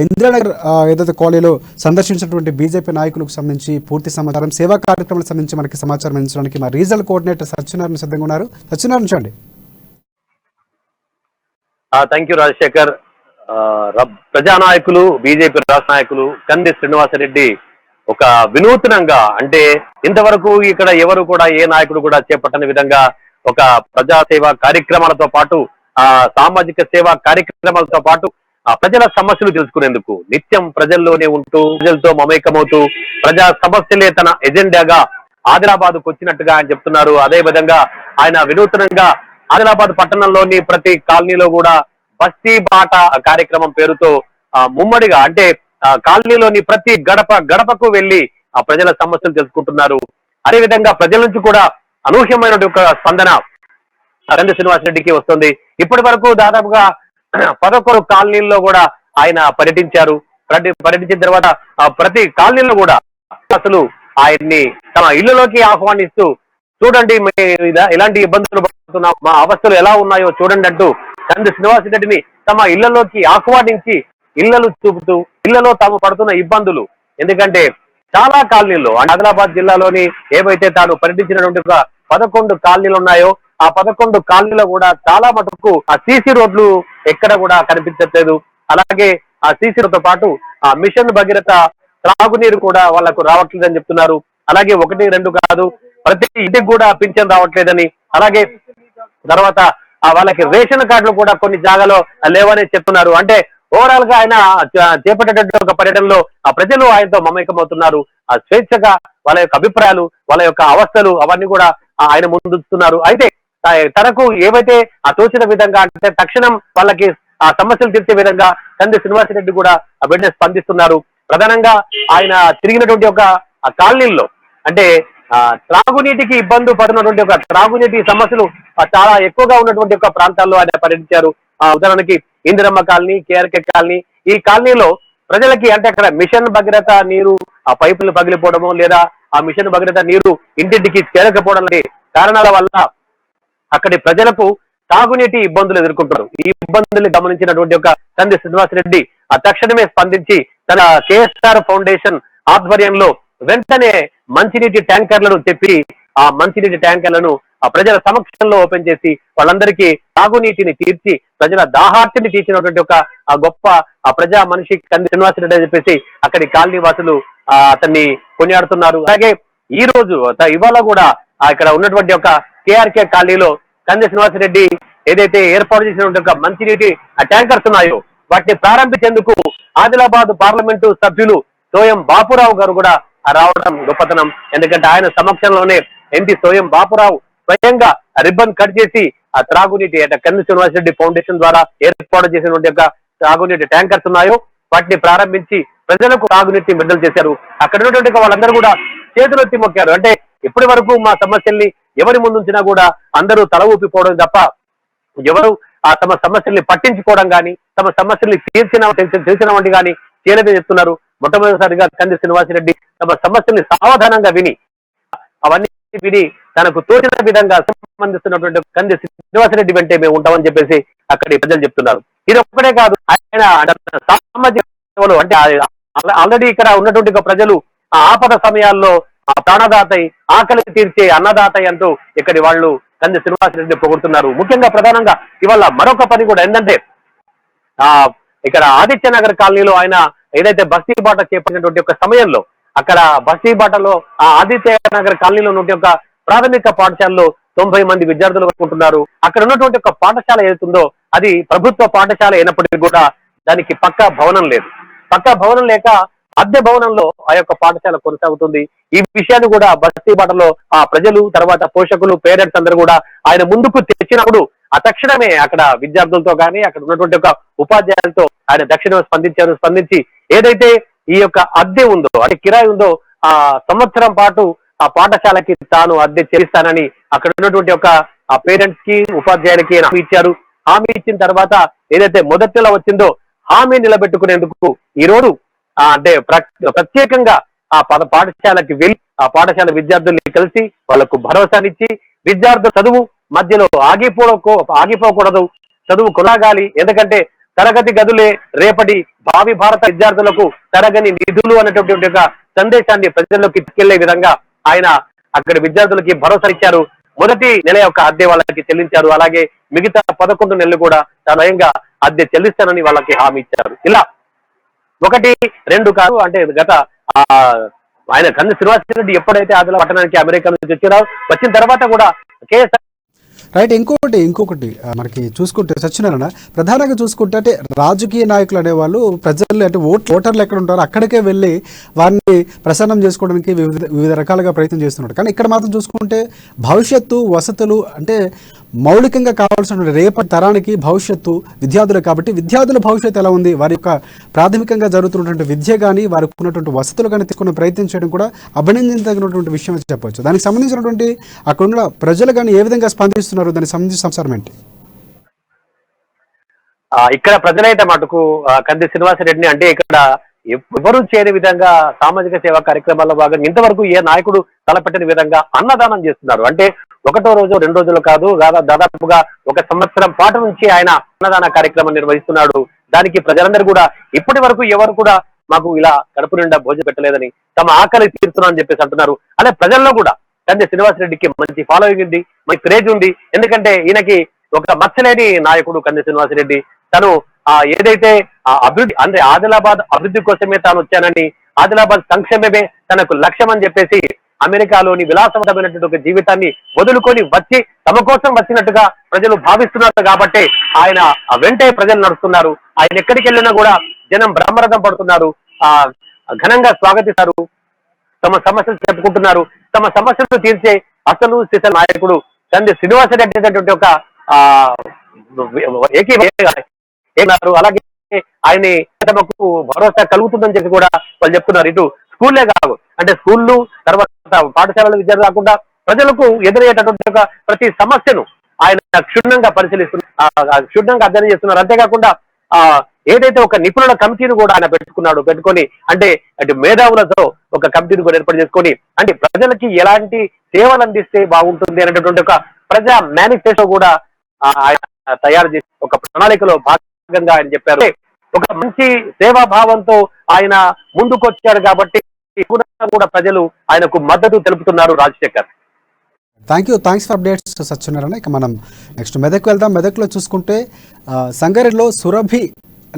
ఇందిరానగర్ ఏదైతే కాలనీలో సందర్శించినటువంటి బీజేపీ నాయకులకు సంబంధించి పూర్తి సమాచారం, సేవా కార్యక్రమాలకు సంబంధించి మనకి సమాచారం అందించడానికి మా రీజనల్ కోఆర్డినేటర్ సత్యనారాయణ సిద్ధంగా ఉన్నారు. సత్యనారాయణ చూడండి. Thank you Rajasekhar. ప్రజానాయకులు, బీజేపీ రాష్ట్ర నాయకులు కంది శ్రీనివాసరెడ్డి ఒక వినూత్నంగా, అంటే ఇంతవరకు ఇక్కడ ఎవరు కూడా ఏ నాయకుడు కూడా చేపట్టని విధంగా ఒక ప్రజాసేవ కార్యక్రమాలతో పాటు సామాజిక సేవా కార్యక్రమాలతో పాటు ప్రజల సమస్యలు తెలుసుకునేందుకు నిత్యం ప్రజల్లోనే ఉంటూ ప్రజలతో మమేకమవుతూ ప్రజా సమస్యలే తన ఎజెండాగా ఆదిలాబాద్ కు వచ్చినట్టుగా ఆయన చెప్తున్నారు. అదే విధంగా ఆయన వినూత్నంగా ఆదిలాబాద్ పట్టణంలోని ప్రతి కాలనీలో కూడా బస్తీ బాట కార్యక్రమం పేరుతో ముమ్మడిగా అంటే కాలనీలోని ప్రతి గడపకు వెళ్లి ఆ ప్రజల సమస్యలు తెలుసుకుంటున్నారు. అదేవిధంగా ప్రజల నుంచి కూడా అనూహ్యమైన ఒక స్పందన కంది శ్రీనివాసరెడ్డికి వస్తుంది. ఇప్పటి వరకు దాదాపుగా 11 కాలనీల్లో కూడా ఆయన పర్యటించారు. పర్యటించిన తర్వాత ప్రతి కాలనీలో కూడా అసలు ఆయన్ని తమ ఇళ్లలోకి ఆహ్వానిస్తూ చూడండి ఇలాంటి ఇబ్బందులు పడుతున్నాం, మా అవస్థలు ఎలా ఉన్నాయో చూడండి అంటూ కంది శ్రీనివాసరెడ్డిని తమ ఇళ్లలోకి ఆహ్వానించి ఇళ్లలు చూపుతూ ఇళ్లలో తాము పడుతున్న ఇబ్బందులు, ఎందుకంటే చాలా కాలనీల్లో ఆదిలాబాద్ జిల్లాలోని ఏవైతే తాను పర్యటించినటువంటి 11 కాలనీలు ఉన్నాయో ఆ 11 కాలనీలో కూడా చాలా మటుకు ఆ సీసీ రోడ్లు ఎక్కడ కూడా కనిపించట్లేదు. అలాగే ఆ సీసీ రోడ్తో పాటు ఆ మిషన్ భగీరథ త్రాగునీరు కూడా వాళ్లకు రావట్లేదని చెప్తున్నారు. అలాగే 1, 2 కాదు, ప్రతి ఇంటికి కూడా పింఛన్ రావట్లేదని, అలాగే తర్వాత వాళ్ళకి రేషన్ కార్డులు కూడా కొన్ని జాగాలో లేవని చెప్తున్నారు. అంటే ఓవరాల్ గా ఆయన చేపట్టేటువంటి ఒక పర్యటనలో ఆ ప్రజలు ఆయనతో మమేకమవుతున్నారు. ఆ స్వేచ్ఛగా వాళ్ళ యొక్క అభిప్రాయాలు, వాళ్ళ యొక్క అవస్థలు అవన్నీ కూడా ఆయన ముందుస్తున్నారు. అయితే తనకు ఏవైతే తోచిన విధంగా అంటే తక్షణం వాళ్ళకి ఆ సమస్యలు తీర్చే విధంగా కంది శ్రీనివాసరెడ్డి కూడా వెంటనే స్పందిస్తున్నారు. ప్రధానంగా ఆయన తిరిగినటువంటి ఒక కాలనీల్లో అంటే త్రాగునీటికి ఇబ్బంది పడుతున్నటువంటి ఒక త్రాగునీటి సమస్యలు చాలా ఎక్కువగా ఉన్నటువంటి ఒక ప్రాంతాల్లో ఆయన పర్యటించారు. ఉదాహరణకి ఇందిరమ్మ కాలనీ, కేఆర్కే కాలనీ, ఈ కాలనీలో ప్రజలకి అంటే అక్కడ మిషన్ భగీరథ నీరు ఆ పైపులు పగిలిపోవడము లేదా ఆ మిషన్ భగీరథ నీరు ఇంటింటికి చేరకపోవడం కారణాల వల్ల అక్కడి ప్రజలకు తాగునీటి ఇబ్బందులు ఎదుర్కొంటారు. ఈ ఇబ్బందులు గమనించినటువంటి ఒక కంది శ్రీనివాసరెడ్డి తక్షణమే స్పందించి తన కేఎస్ఆర్ ఫౌండేషన్ ఆధ్వర్యంలో వెంటనే మంచినీటి ట్యాంకర్లను తెప్పి ఆ మంచినీటి ట్యాంకర్లను ఆ ప్రజల సమక్షంలో ఓపెన్ చేసి వాళ్ళందరికీ తాగునీటిని తీర్చి ప్రజల దాహార్తిని తీర్చినటువంటి ఒక గొప్ప ప్రజా మనిషి కంది శ్రీనివాసరెడ్డి అని చెప్పేసి అక్కడి కాలనీ వాసులు అతన్ని కొనియాడుతున్నారు. అలాగే ఈ రోజు ఇవాళ కూడా ఇక్కడ ఉన్నటువంటి ఒక కేఆర్కే కాలనీలో కంది శ్రీనివాసరెడ్డి ఏదైతే ఏర్పాటు చేసినటువంటి ఒక మంచినీటి ట్యాంకర్స్ ఉన్నాయో వాటిని ప్రారంభించేందుకు ఆదిలాబాద్ పార్లమెంటు సభ్యులు సోయం బాపురావు గారు కూడా రావడం గొప్పతనం. ఎందుకంటే ఆయన సమక్షంలోనే ఎంపీ సోయం బాపురావు స్వయంగా రిబ్బన్ కట్ చేసి ఆ త్రాగునీటి కంది శ్రీనివాసరెడ్డి ఫౌండేషన్ ద్వారా ఏర్పాటు చేసినటువంటి యొక్క త్రాగునీటి ట్యాంకర్స్ ఉన్నాయో వాటిని ప్రారంభించి ప్రజలకు తాగునీటిని విడుదల చేశారు. అక్కడ ఉన్నటువంటి వాళ్ళందరూ కూడా చేతులెత్తి మొక్కారు. అంటే ఇప్పటి వరకు మా సమస్యల్ని ఎవరి ముందుంచినా కూడా అందరూ తల ఊపిపోవడం తప్ప ఎవరు తమ సమస్యల్ని పట్టించుకోవడం కానీ తమ సమస్యల్ని తెలిసినవంటి కానీ చేయలేదని చెప్తున్నారు. మొట్టమొదటిసారిగా కంది శ్రీనివాసరెడ్డి తమ సమస్యల్ని సావధానంగా విని అవన్నీ విని తనకు తోచిన విధంగా సంబంధిస్తున్నటువంటి కంది శ్రీనివాసరెడ్డి వెంటే మేము ఉంటామని చెప్పేసి అక్కడి ప్రజలు చెప్తున్నారు. ఇది ఒక్కడే కాదు, ఆయన సామాజిక సేవలు అంటే ఆల్రెడీ ఇక్కడ ఉన్నటువంటి ప్రజలు ఆపద సమయాల్లో ప్రాణదాత ఆకలి తీర్చే అన్నదాత అంటూ ఇక్కడి వాళ్ళు కంది శ్రీనివాసరెడ్డిని పొగుడుతున్నారు. ముఖ్యంగా ప్రధానంగా ఇవాళ మరొక పని కూడా ఏంటంటే ఇక్కడ ఆదిత్యనగర్ కాలనీలో ఆయన ఏదైతే బస్తీ బాట చేపట్టినటువంటి ఒక సమయంలో అక్కడ బస్తీ బాటలో ఆదిత్యనగర్ కాలనీలో ఉన్నటువంటి ఒక ప్రాథమిక పాఠశాలలో 90 మంది విద్యార్థులు ఉంటున్నారు. అక్కడ ఉన్నటువంటి ఒక పాఠశాల ఏదైతుందో అది ప్రభుత్వ పాఠశాల అయినప్పటికీ కూడా దానికి పక్కా భవనం లేదు. పక్కా భవనం లేక అద్దె భవనంలో ఆ యొక్క పాఠశాల కొనసాగుతుంది. ఈ విషయాన్ని కూడా బస్తీ బాటలో ప్రజలు తర్వాత పోషకులు పేరెంట్స్ అందరూ కూడా ఆయన ముందుకు తెచ్చినప్పుడు తక్షణమే అక్కడ విద్యార్థులతో కానీ అక్కడ ఉన్నటువంటి ఒక ఉపాధ్యాయులతో ఆయన తక్షణమే స్పందించి ఏదైతే ఈ యొక్క అద్దె ఉందో అంటే కిరాయి ఉందో ఆ సంవత్సరం పాటు ఆ పాఠశాలకి తాను అద్దె చెల్లిస్తానని అక్కడ ఉన్నటువంటి ఒక పేరెంట్స్ కి ఉపాధ్యాయులకి హామీ ఇచ్చారు. హామీ ఇచ్చిన తర్వాత ఏదైతే మొదటి నెల వచ్చిందో హామీ నిలబెట్టుకునేందుకు ఈ రోజు అంటే ప్రత్యేకంగా ఆ పాఠశాలకి వెళ్ళి ఆ పాఠశాల విద్యార్థుల్ని కలిసి వాళ్లకు భరోసానిచ్చి విద్యార్థుల చదువు మధ్యలో ఆగిపోకూడదు, చదువు కొనసాగాలి. ఎందుకంటే తరగతి గదులే రేపటి భావి భారత విద్యార్థులకు తరగని నిధులు అనేటువంటి ఒక సందేశాన్ని ప్రజల్లోకి తీసుకెళ్లే విధంగా ఆయన అక్కడ విద్యార్థులకి భరోసా ఇచ్చారు. మొదటి నెల యొక్క అద్దె వాళ్ళకి చెల్లించారు. అలాగే మిగతా 11 నెలలు కూడా స్వయంగా అద్దె చెల్లిస్తానని వాళ్ళకి హామీ ఇచ్చారు. ఇలా 1, 2 కాదు అంటే గత ఆయన కంది శ్రీనివాసరెడ్డి ఎప్పుడైతే ఆదిలాబాద్ పట్టణానికి అమెరికా నుంచి వచ్చిన తర్వాత కూడా కేఎస్ఆర్ రైట్. ఇంకొకటి మనకి చూసుకుంటే సత్యనారాయణ, ప్రధానంగా చూసుకుంటే అంటే రాజకీయ నాయకులు అనేవాళ్ళు ప్రజలు అంటే ఓటర్లు ఎక్కడ ఉంటారో అక్కడికే వెళ్ళి వారిని ప్రసన్నం చేసుకోవడానికి వివిధ రకాలుగా ప్రయత్నం చేస్తున్నారు. కానీ ఇక్కడ మాత్రం చూసుకుంటే భవిష్యత్తు వసతులు అంటే మౌలికంగా కావాల్సిన రేపటి తరానికి భవిష్యత్తు విద్యార్థులు కాబట్టి విద్యార్థుల భవిష్యత్తు ఎలా ఉంది, వారి యొక్క ప్రాథమికంగా జరుగుతున్నటువంటి విద్య కానీ వారికి ఉన్నటువంటి వసతులు కానీ తీసుకునే ప్రయత్నం చేయడం కూడా అభినందించదగినటువంటి విషయం అని చెప్పవచ్చు. దానికి సంబంధించినటువంటి అక్కడున్న ప్రజలు కానీ ఏ విధంగా స్పందిస్తున్నారు, దానికి సంబంధించిన సంసారం ఏంటి? ఇక్కడ ప్రజలైతే మటుకు కంది శ్రీనివాసరెడ్డిని అంటే ఇక్కడ ఎవరు చేయని విధంగా సామాజిక సేవా కార్యక్రమాల్లో భాగంగా ఇంతవరకు ఏ నాయకుడు తలపెట్టని విధంగా అన్నదానం చేస్తున్నారు. అంటే ఒకటో రోజు 2 రోజులు కాదు, దాదాపుగా 1 సంవత్సరం పాటు నుంచి ఆయన అన్నదాన కార్యక్రమం నిర్వహిస్తున్నాడు. దానికి ప్రజలందరూ కూడా ఇప్పటి వరకు ఎవరు కూడా మాకు ఇలా కడుపు నిండా భోజనం పెట్టలేదని తమ ఆకలి తీరుతున్నారని చెప్పేసి అంటున్నారు. అదే ప్రజల్లో కూడా కంది శ్రీనివాసరెడ్డికి మంచి ఫాలోయింగ్ ఉంది, మంచి క్రేజ్ ఉంది. ఎందుకంటే ఈయనకి ఒక మచ్చలేని నాయకుడు కంది శ్రీనివాసరెడ్డి. తను ఏదైతే అభివృద్ధి అంటే ఆదిలాబాద్ అభివృద్ధి కోసమే తాను వచ్చానని, ఆదిలాబాద్ సంక్షేమమే తనకు లక్ష్యం అని చెప్పేసి అమెరికాలోని విలాసవంతమైనటువంటి ఒక జీవితాన్ని వదులుకొని వచ్చి తమ కోసం వచ్చినట్టుగా ప్రజలు భావిస్తున్నారు. కాబట్టి ఆయన వెంటే ప్రజలు నడుస్తున్నారు. ఆయన ఎక్కడికి వెళ్ళినా కూడా జనం బ్రహ్మరథం పడుతున్నారు, ఘనంగా స్వాగతిస్తారు, తమ సమస్యలు చెప్పుకుంటున్నారు. తమ సమస్యలు తీర్చే అసలు స్థితి నాయకుడు కంది శ్రీనివాసరెడ్డి అనేటువంటి ఒక ఏమన్నారు. అలాగే ఆయన తమకు భరోసా కలుగుతుందని చెప్పి కూడా వాళ్ళు చెప్తున్నారు. ఇటు స్కూల్లే కాదు అంటే స్కూళ్ళు తర్వాత పాఠశాలల విద్య కాకుండా ప్రజలకు ఎదురయ్యేటటువంటి ఒక ప్రతి సమస్యను ఆయన క్షుణ్ణంగా పరిశీలిస్తున్నారు, క్షుణ్ణంగా అధ్యయనం చేస్తున్నారు. అంతేకాకుండా ఏదైతే ఒక నిపుణుల కమిటీని కూడా ఆయన పెట్టుకొని అంటే అటు మేధావులతో ఒక కమిటీని కూడా ఏర్పాటు చేసుకొని అంటే ప్రజలకి ఎలాంటి సేవలు అందిస్తే బాగుంటుంది అనేటటువంటి ఒక ప్రజా మేనిఫెస్టో కూడా ఆయన తయారు చేసి ఒక ప్రణాళికలో భాగంగా ఆయన చెప్పారు. ఒక మంచి సేవాభావంతో ఆయన ముందుకొచ్చారు కాబట్టి కూడా ప్రజలు ఆయనకు మద్దతు తెలుపుతున్నారు. Rajasekhar, thanks for updates Satyanarayana. ఇక మనం నెక్స్ట్ మెదక్ వెళ్దాం. మెదక్లో చూసుకుంటే సంగారెడ్డిలో సురభి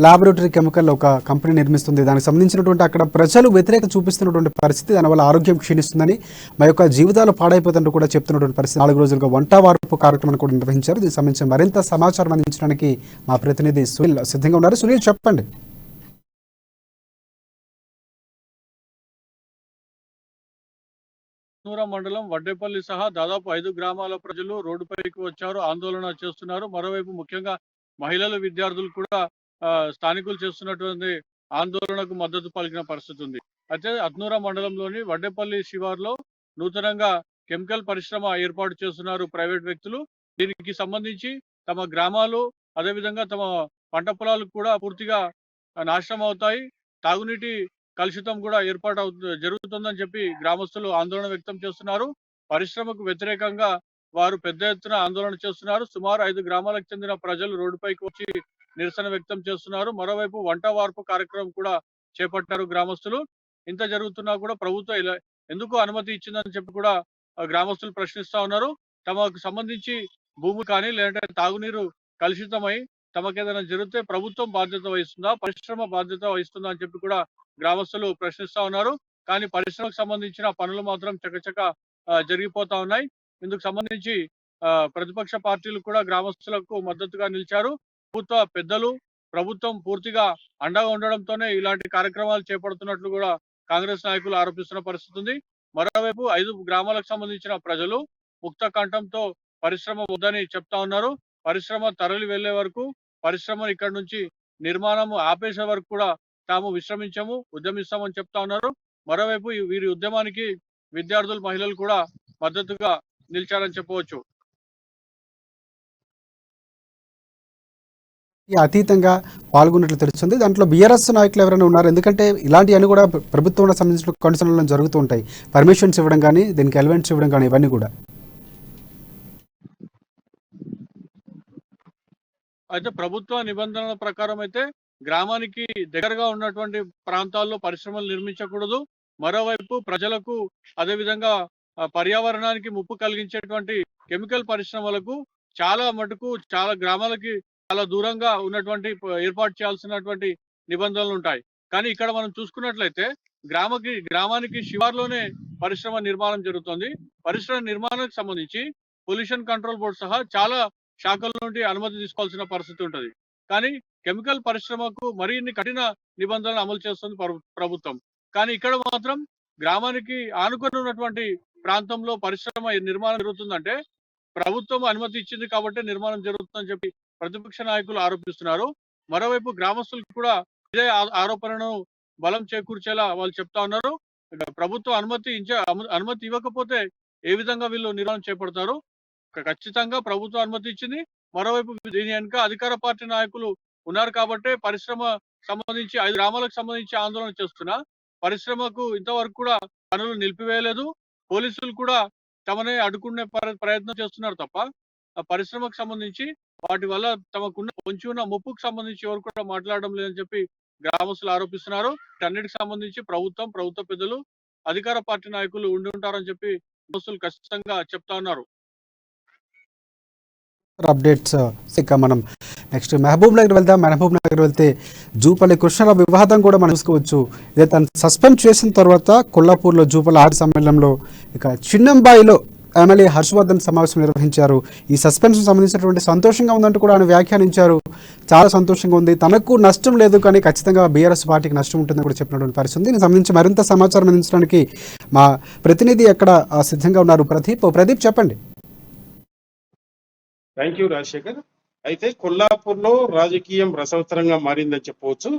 ల్యాబొరేటరీ కెమికల్ ఒక కంపెనీ నిర్మిస్తుంది. దానికి సంబంధించినటువంటి అక్కడ ప్రజలు వ్యతిరేకత చూపిస్తున్నటువంటి పరిస్థితి, దానివల్ల ఆరోగ్యం క్షీణిస్తుందని, మా యొక్క జీవితాలు పాడైపోతుంటూ కూడా చెప్తున్నటువంటి పరిస్థితి. 4 రోజులుగా వంట వార్పు కార్యక్రమాన్ని కూడా నిర్వహించారు. దీనికి సంబంధించి మరింత సమాచారం అందించడానికి మా ప్రతినిధి సునీల్ సిద్ధంగా ఉన్నారు. సునీల్, చెప్పండి. మండలం వడ్డేపల్లి సహా దాదాపు 5 గ్రామాల ప్రజలు రోడ్డుపైకి వచ్చారు, ఆందోళన చేస్తున్నారు. మరోవైపు ముఖ్యంగా మహిళలు, విద్యార్థులు కూడా స్థానికులు చేస్తున్నటువంటి ఆందోళనకు మద్దతు పలికిన పరిస్థితి ఉంది. అయితే అత్నూరా మండలంలోని వడ్డేపల్లి శివార్లో నూతనంగా కెమికల్ పరిశ్రమ ఏర్పాటు చేస్తున్నారు ప్రైవేట్ వ్యక్తులు. దీనికి సంబంధించి తమ గ్రామాలు అదేవిధంగా తమ పంట పొలాలు కూడా పూర్తిగా నాశనం అవుతాయి, తాగునీటి కలుషితం కూడా జరుగుతుందని చెప్పి గ్రామస్తులు ఆందోళన వ్యక్తం చేస్తున్నారు. పరిశ్రమకు వ్యతిరేకంగా వారు పెద్ద ఎత్తున ఆందోళన చేస్తున్నారు. సుమారు 5 గ్రామాలకు చెందిన ప్రజలు రోడ్డుపైకి వచ్చి నిరసన వ్యక్తం చేస్తున్నారు. మరోవైపు వంట వార్పు కార్యక్రమం కూడా చేపట్టారు గ్రామస్తులు. ఇంత జరుగుతున్నా కూడా ప్రభుత్వం ఇలా ఎందుకు అనుమతి ఇచ్చిందని చెప్పి కూడా గ్రామస్తులు ప్రశ్నిస్తా ఉన్నారు. తమకు సంబంధించి భూమి కానీ లేదంటే తాగునీరు కలుషితమై తమకేదైనా జరిగితే ప్రభుత్వం బాధ్యత వహిస్తుందా, పరిశ్రమ బాధ్యత వహిస్తుందా అని చెప్పి కూడా గ్రామస్తులు ప్రశ్నిస్తా ఉన్నారు. కానీ పరిశ్రమకు సంబంధించిన పనులు మాత్రం చకచక జరిగిపోతా ఉన్నాయి. ఇందుకు సంబంధించి ప్రతిపక్ష పార్టీలు కూడా గ్రామస్తులకు మద్దతుగా నిలిచారు. ప్రభుత్వ పెద్దలు, ప్రభుత్వం పూర్తిగా అండగా ఉండడంతోనే ఇలాంటి కార్యక్రమాలు చేపడుతున్నట్లు కూడా కాంగ్రెస్ నాయకులు ఆరోపిస్తున్న పరిస్థితి ఉంది. మరోవైపు 5 గ్రామాలకు సంబంధించిన ప్రజలు ముక్త కంఠంతో పరిశ్రమ వద్దని చెప్తా ఉన్నారు. పరిశ్రమ తరలి వెళ్లే వరకు, పరిశ్రమ ఇక్కడ నుంచి నిర్మాణం ఆపేసే వరకు కూడా తాము విశ్రమించము, ఉద్యమిస్తామని చెప్తా ఉన్నారు. మరోవైపు వీరి ఉద్యమానికి విద్యార్థులు, మహిళలు కూడా మద్దతుగా నిలిచారని చెప్పవచ్చు. అతీతంగా పాల్గొన్నట్లు తెలుస్తుంది. దాంట్లో బీఆర్ఎస్ నాయకులు ఎవరైనా ఉన్నారు? ఎందుకంటే ఇలాంటివన్నీ కూడా ప్రభుత్వంలో సంబంధించిన కండిషన్లలో జరుగుతూ ఉంటాయి. పర్మిషన్స్ ఇవ్వడం కానీ, దీనికి ఎలిమెంట్స్ ఇవ్వడం కానీ, ఇవన్నీ కూడా. అయితే ప్రభుత్వ నిబంధనల ప్రకారం అయితే గ్రామానికి దగ్గరగా ఉన్నటువంటి ప్రాంతాల్లో పరిశ్రమలు నిర్మించకూడదు. మరోవైపు ప్రజలకు అదేవిధంగా పర్యావరణానికి ముప్పు కలిగించేటువంటి కెమికల్ పరిశ్రమలకు చాలా గ్రామాలకి చాలా దూరంగా ఉన్నటువంటి ఏర్పాటు చేయాల్సినటువంటి నిబంధనలు ఉంటాయి. కానీ ఇక్కడ మనం చూసుకున్నట్లయితే గ్రామానికి శివార్లోనే పరిశ్రమ నిర్మాణం జరుగుతుంది. పరిశ్రమ నిర్మాణానికి సంబంధించి పొల్యూషన్ కంట్రోల్ బోర్డు సహా చాలా శాఖల నుండి అనుమతి తీసుకోవాల్సిన పరిస్థితి ఉంటుంది. కానీ కెమికల్ పరిశ్రమకు మరిన్ని కఠిన నిబంధనలు అమలు చేస్తుంది ప్రభుత్వం. కానీ ఇక్కడ మాత్రం గ్రామానికి ఆనుకొని ఉన్నటువంటి ప్రాంతంలో పరిశ్రమ నిర్మాణం జరుగుతుందంటే ప్రభుత్వం అనుమతి ఇచ్చింది కాబట్టి నిర్మాణం జరుగుతుందని చెప్పి ప్రతిపక్ష నాయకులు ఆరోపిస్తున్నారు. మరోవైపు గ్రామస్తులకు కూడా ఇదే ఆరోపణను బలం చేకూర్చేలా వాళ్ళు చెప్తా ఉన్నారు. ప్రభుత్వం అనుమతి ఇవ్వకపోతే ఏ విధంగా వీళ్ళు నిర్మాణం చేపడతారు? ఖచ్చితంగా ప్రభుత్వం అనుమతి ఇచ్చింది. మరోవైపు దీని వెనుక అధికార పార్టీ నాయకులు ఉన్నారు కాబట్టి పరిశ్రమ సంబంధించి 5 గ్రామాలకు సంబంధించి ఆందోళన చేస్తున్నా పరిశ్రమకు ఇంతవరకు కూడా పనులు నిలిపివేయలేదు. పోలీసులు కూడా తమనే అడ్డుకునే ప్రయత్నం చేస్తున్నారు తప్ప ఆ పరిశ్రమకు సంబంధించి వాటి వల్ల తమకున్న పొంచి ఉన్న ముప్పుకు సంబంధించి ఎవరు కూడా మాట్లాడడం లేదని చెప్పి గ్రామస్తులు ఆరోపిస్తున్నారు. అన్నిటికి సంబంధించి ప్రభుత్వ పెద్దలు అధికార పార్టీ నాయకులు ఉండి ఉంటారని చెప్పి గ్రామస్తులు ఖచ్చితంగా చెప్తా ఉన్నారు. అప్డేట్స్ ఇక మనం నెక్స్ట్ మహబూబ్ నగర్ వెళ్దాం. మహబూబ్ నగర్ వెళ్తే జూపల్లి కృష్ణారావు వివాదం కూడా మనం చూసుకోవచ్చు. ఇదే తను సస్పెండ్ చేసిన తర్వాత కొల్లాపూర్లో జూపల్లి ఆర్ట్ సమ్మేళనంలో ఇక చిన్నంబాయిలో ఎమ్మెల్యే హర్షవర్ధన్ సమావేశం నిర్వహించారు. ఈ సస్పెన్షన్ సంబంధించినటువంటి సంతోషంగా ఉందంటూ కూడా ఆయన వ్యాఖ్యానించారు. చాలా సంతోషంగా ఉంది, తనకు నష్టం లేదు కానీ ఖచ్చితంగా బీఆర్ఎస్ పార్టీకి నష్టం ఉంటుందని కూడా చెప్పినటువంటి పరిస్థితి. దీనికి సంబంధించి మరింత సమాచారం అందించడానికి మా ప్రతినిధి అక్కడ సిద్ధంగా ఉన్నారు. ప్రదీప్ చెప్పండి. Thank you Rajasekhar. అయితే కొల్లాపూర్ లో రాజకీయం రసవత్తరంగా మారిందని చెప్పవచ్చు.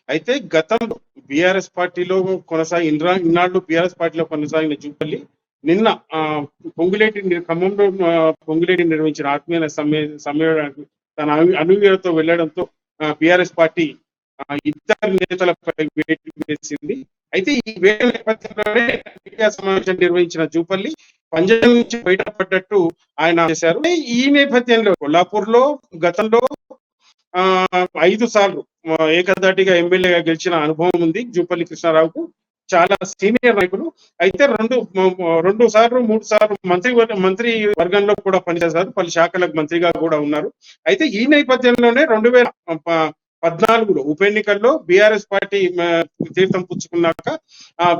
అయితే గతంలో బీఆర్ఎస్ పార్టీలో ఇన్నాళ్ళు బీఆర్ఎస్ పార్టీలో కొనసాగిన జూపల్లి నిన్న ఖమ్మంలో పొంగులేటి నిర్వహించిన ఆత్మీయ సమ్మేళనానికి తన అనుయాయులతో వెళ్లడంతో బీఆర్ఎస్ పార్టీ ఇద్దరు నేతలపై వేటు వేసింది. అయితే ఈ వేట నేపథ్యంలోనే మీడియా సమావేశం నిర్వహించిన జూపల్లి పంజాబ్ నుంచి బయటపడ్డట్టు ఆయన చేశారు. ఈ నేపథ్యంలో కొల్లాపూర్ లో గతంలో 5 సార్లు ఏకదాటిగా ఎమ్మెల్యేగా గెలిచిన అనుభవం ఉంది జూపల్లి కృష్ణారావుకు. చాలా సీనియర్ నాయకులు. అయితే 2 సార్లు 3 సార్లు మంత్రి వర్గంలో కూడా పనిచేశారు. పలు శాఖలకు మంత్రిగా కూడా ఉన్నారు. అయితే ఈ నేపథ్యంలోనే 2014లో ఉప ఎన్నికల్లో బీఆర్ఎస్ పార్టీ తీర్థం పుచ్చుకున్నాక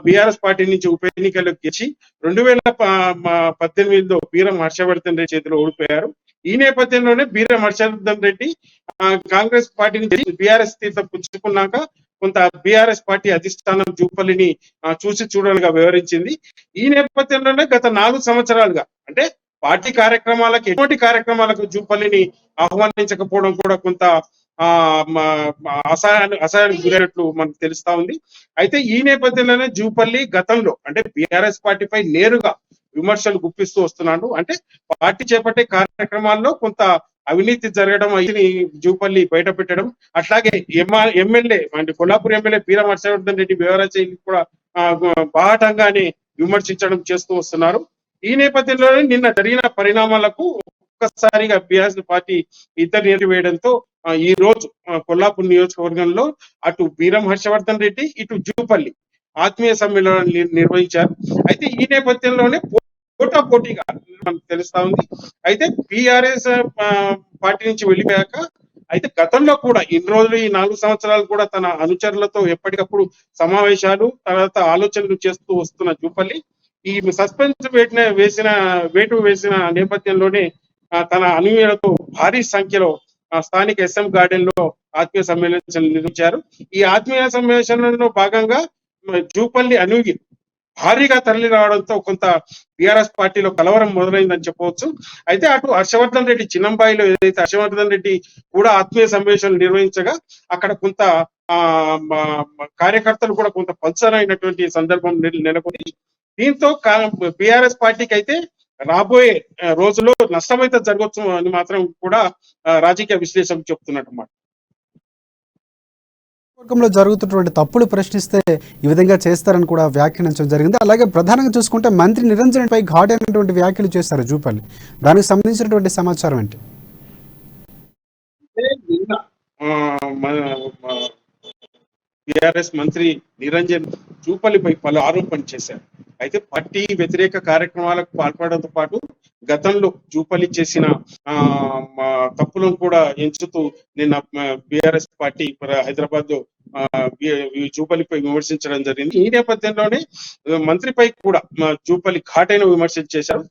బీఆర్ఎస్ పార్టీ నుంచి ఉప ఎన్నికల్లో గెలిచి 2018లో బీరం హర్షవర్ధన్ రెడ్డి చేతిలో ఓడిపోయారు. ఈ నేపథ్యంలోనే బీరం హర్షవర్ధన్ రెడ్డి కాంగ్రెస్ పార్టీ నుంచి బీఆర్ఎస్ తీర్థం పుచ్చుకున్నాక కొంత బీఆర్ఎస్ పార్టీ అధిష్టానం జూపల్లిని చూసి చూడలుగా వ్యవహరించింది. ఈ నేపథ్యంలోనే గత 4 సంవత్సరాలుగా అంటే పార్టీ కార్యక్రమాలకు ఎటువంటి కార్యక్రమాలకు జూపల్లిని ఆహ్వానించకపోవడం కూడా కొంత అసహాయానికి గురైనట్లు మనకు తెలుస్తా ఉంది. అయితే ఈ నేపథ్యంలోనే జూపల్లి గతంలో అంటే బీఆర్ఎస్ పార్టీపై నేరుగా విమర్శలు గుప్పిస్తూ వస్తున్నాడు. అంటే పార్టీ చేపట్టే కార్యక్రమాల్లో కొంత అవినీతి జరగడం అయితే జూపల్లి బయట పెట్టడం, అట్లాగే ఎమ్మెల్యే అంటే కొల్లాపూర్ ఎమ్మెల్యే బీరం హర్షవర్ధన్ రెడ్డి వ్యవహారాన్ని కూడా బాహటంగానే విమర్శించడం చేస్తూ వస్తున్నారు. ఈ నేపథ్యంలోనే నిన్న జరిగిన పరిణామాలకు ఒక్కసారిగా బీఆర్ఎస్ పార్టీ ఇద్దరు వేయడంతో ఈ రోజు కొల్లాపూర్ నియోజకవర్గంలో అటు బీరం హర్షవర్ధన్ రెడ్డి ఇటు జూపల్లి ఆత్మీయ సమ్మేళనాన్ని నిర్వహించారు. అయితే ఈ నేపథ్యంలోనే పోటాపోటీగా మనకు తెలుస్తా ఉంది. అయితే బీఆర్ఎస్ పార్టీ నుంచి వెళ్ళిపోయాక అయితే గతంలో కూడా ఇన్ని రోజులు ఈ 4 సంవత్సరాలు కూడా తన అనుచరులతో ఎప్పటికప్పుడు సమావేశాలు తర్వాత ఆలోచనలు చేస్తూ వస్తున్న జూపల్లి ఈ సస్పెన్స్ వేటు వేసిన నేపథ్యంలోనే తన అనుయాయులతో భారీ సంఖ్యలో స్థానిక SM గార్డెన్ లో ఆత్మీయ సమ్మేళనం నిర్వహించారు. ఈ ఆత్మీయ సమావేశంలో భాగంగా జూపల్లి అనుయులు భారీగా తరలి రావడంతో కొంత బీఆర్ఎస్ పార్టీలో కలవరం మొదలైందని చెప్పవచ్చు. అయితే అటు హర్షవర్ధన్ రెడ్డి చిన్నంబాయిలో ఏదైతే హర్షవర్ధన్ రెడ్డి కూడా ఆత్మీయ సమావేశాలు నిర్వహించగా అక్కడ కొంత కార్యకర్తలు కూడా కొంత పల్సరైనటువంటి సందర్భం నెలకొంది. దీంతో బీఆర్ఎస్ పార్టీకి అయితే రాబోయే రోజుల్లో నష్టమైతే జరగవచ్చు అని మాత్రం కూడా రాజకీయ విశ్లేషకులు చెప్తున్నట్టు. వర్గంలో జరుగుతున్నటువంటి తప్పులు ప్రశ్నిస్తే ఈ విధంగా చేస్తారని కూడా వ్యాఖ్యానించడం జరిగింది. అలాగే ప్రధానంగా చూసుకుంటే మంత్రి నిరంజన్ పై ఘాటైనటువంటి వ్యాఖ్యలు చేస్తారు జూపల్లి. దానికి సంబంధించినటువంటి సమాచారం ఏంటి? బీఆర్ఎస్ మంత్రి నిరంజన్ జూపల్లిపై పలు ఆరోపణలు చేశారు. అయితే పార్టీ వ్యతిరేక కార్యక్రమాలకు పాల్పడడంతో పాటు గతంలో జూపల్లి చేసిన తప్పులను కూడా ఎంచుతూ నిన్న బీఆర్ఎస్ పార్టీ హైదరాబాద్ లో ఈ జూపల్లిపై విమర్శించడం జరిగింది. ఈ నేపథ్యంలోనే మంత్రిపై కూడా జూపల్లి ఘాటైన విమర్శలు చేశారు.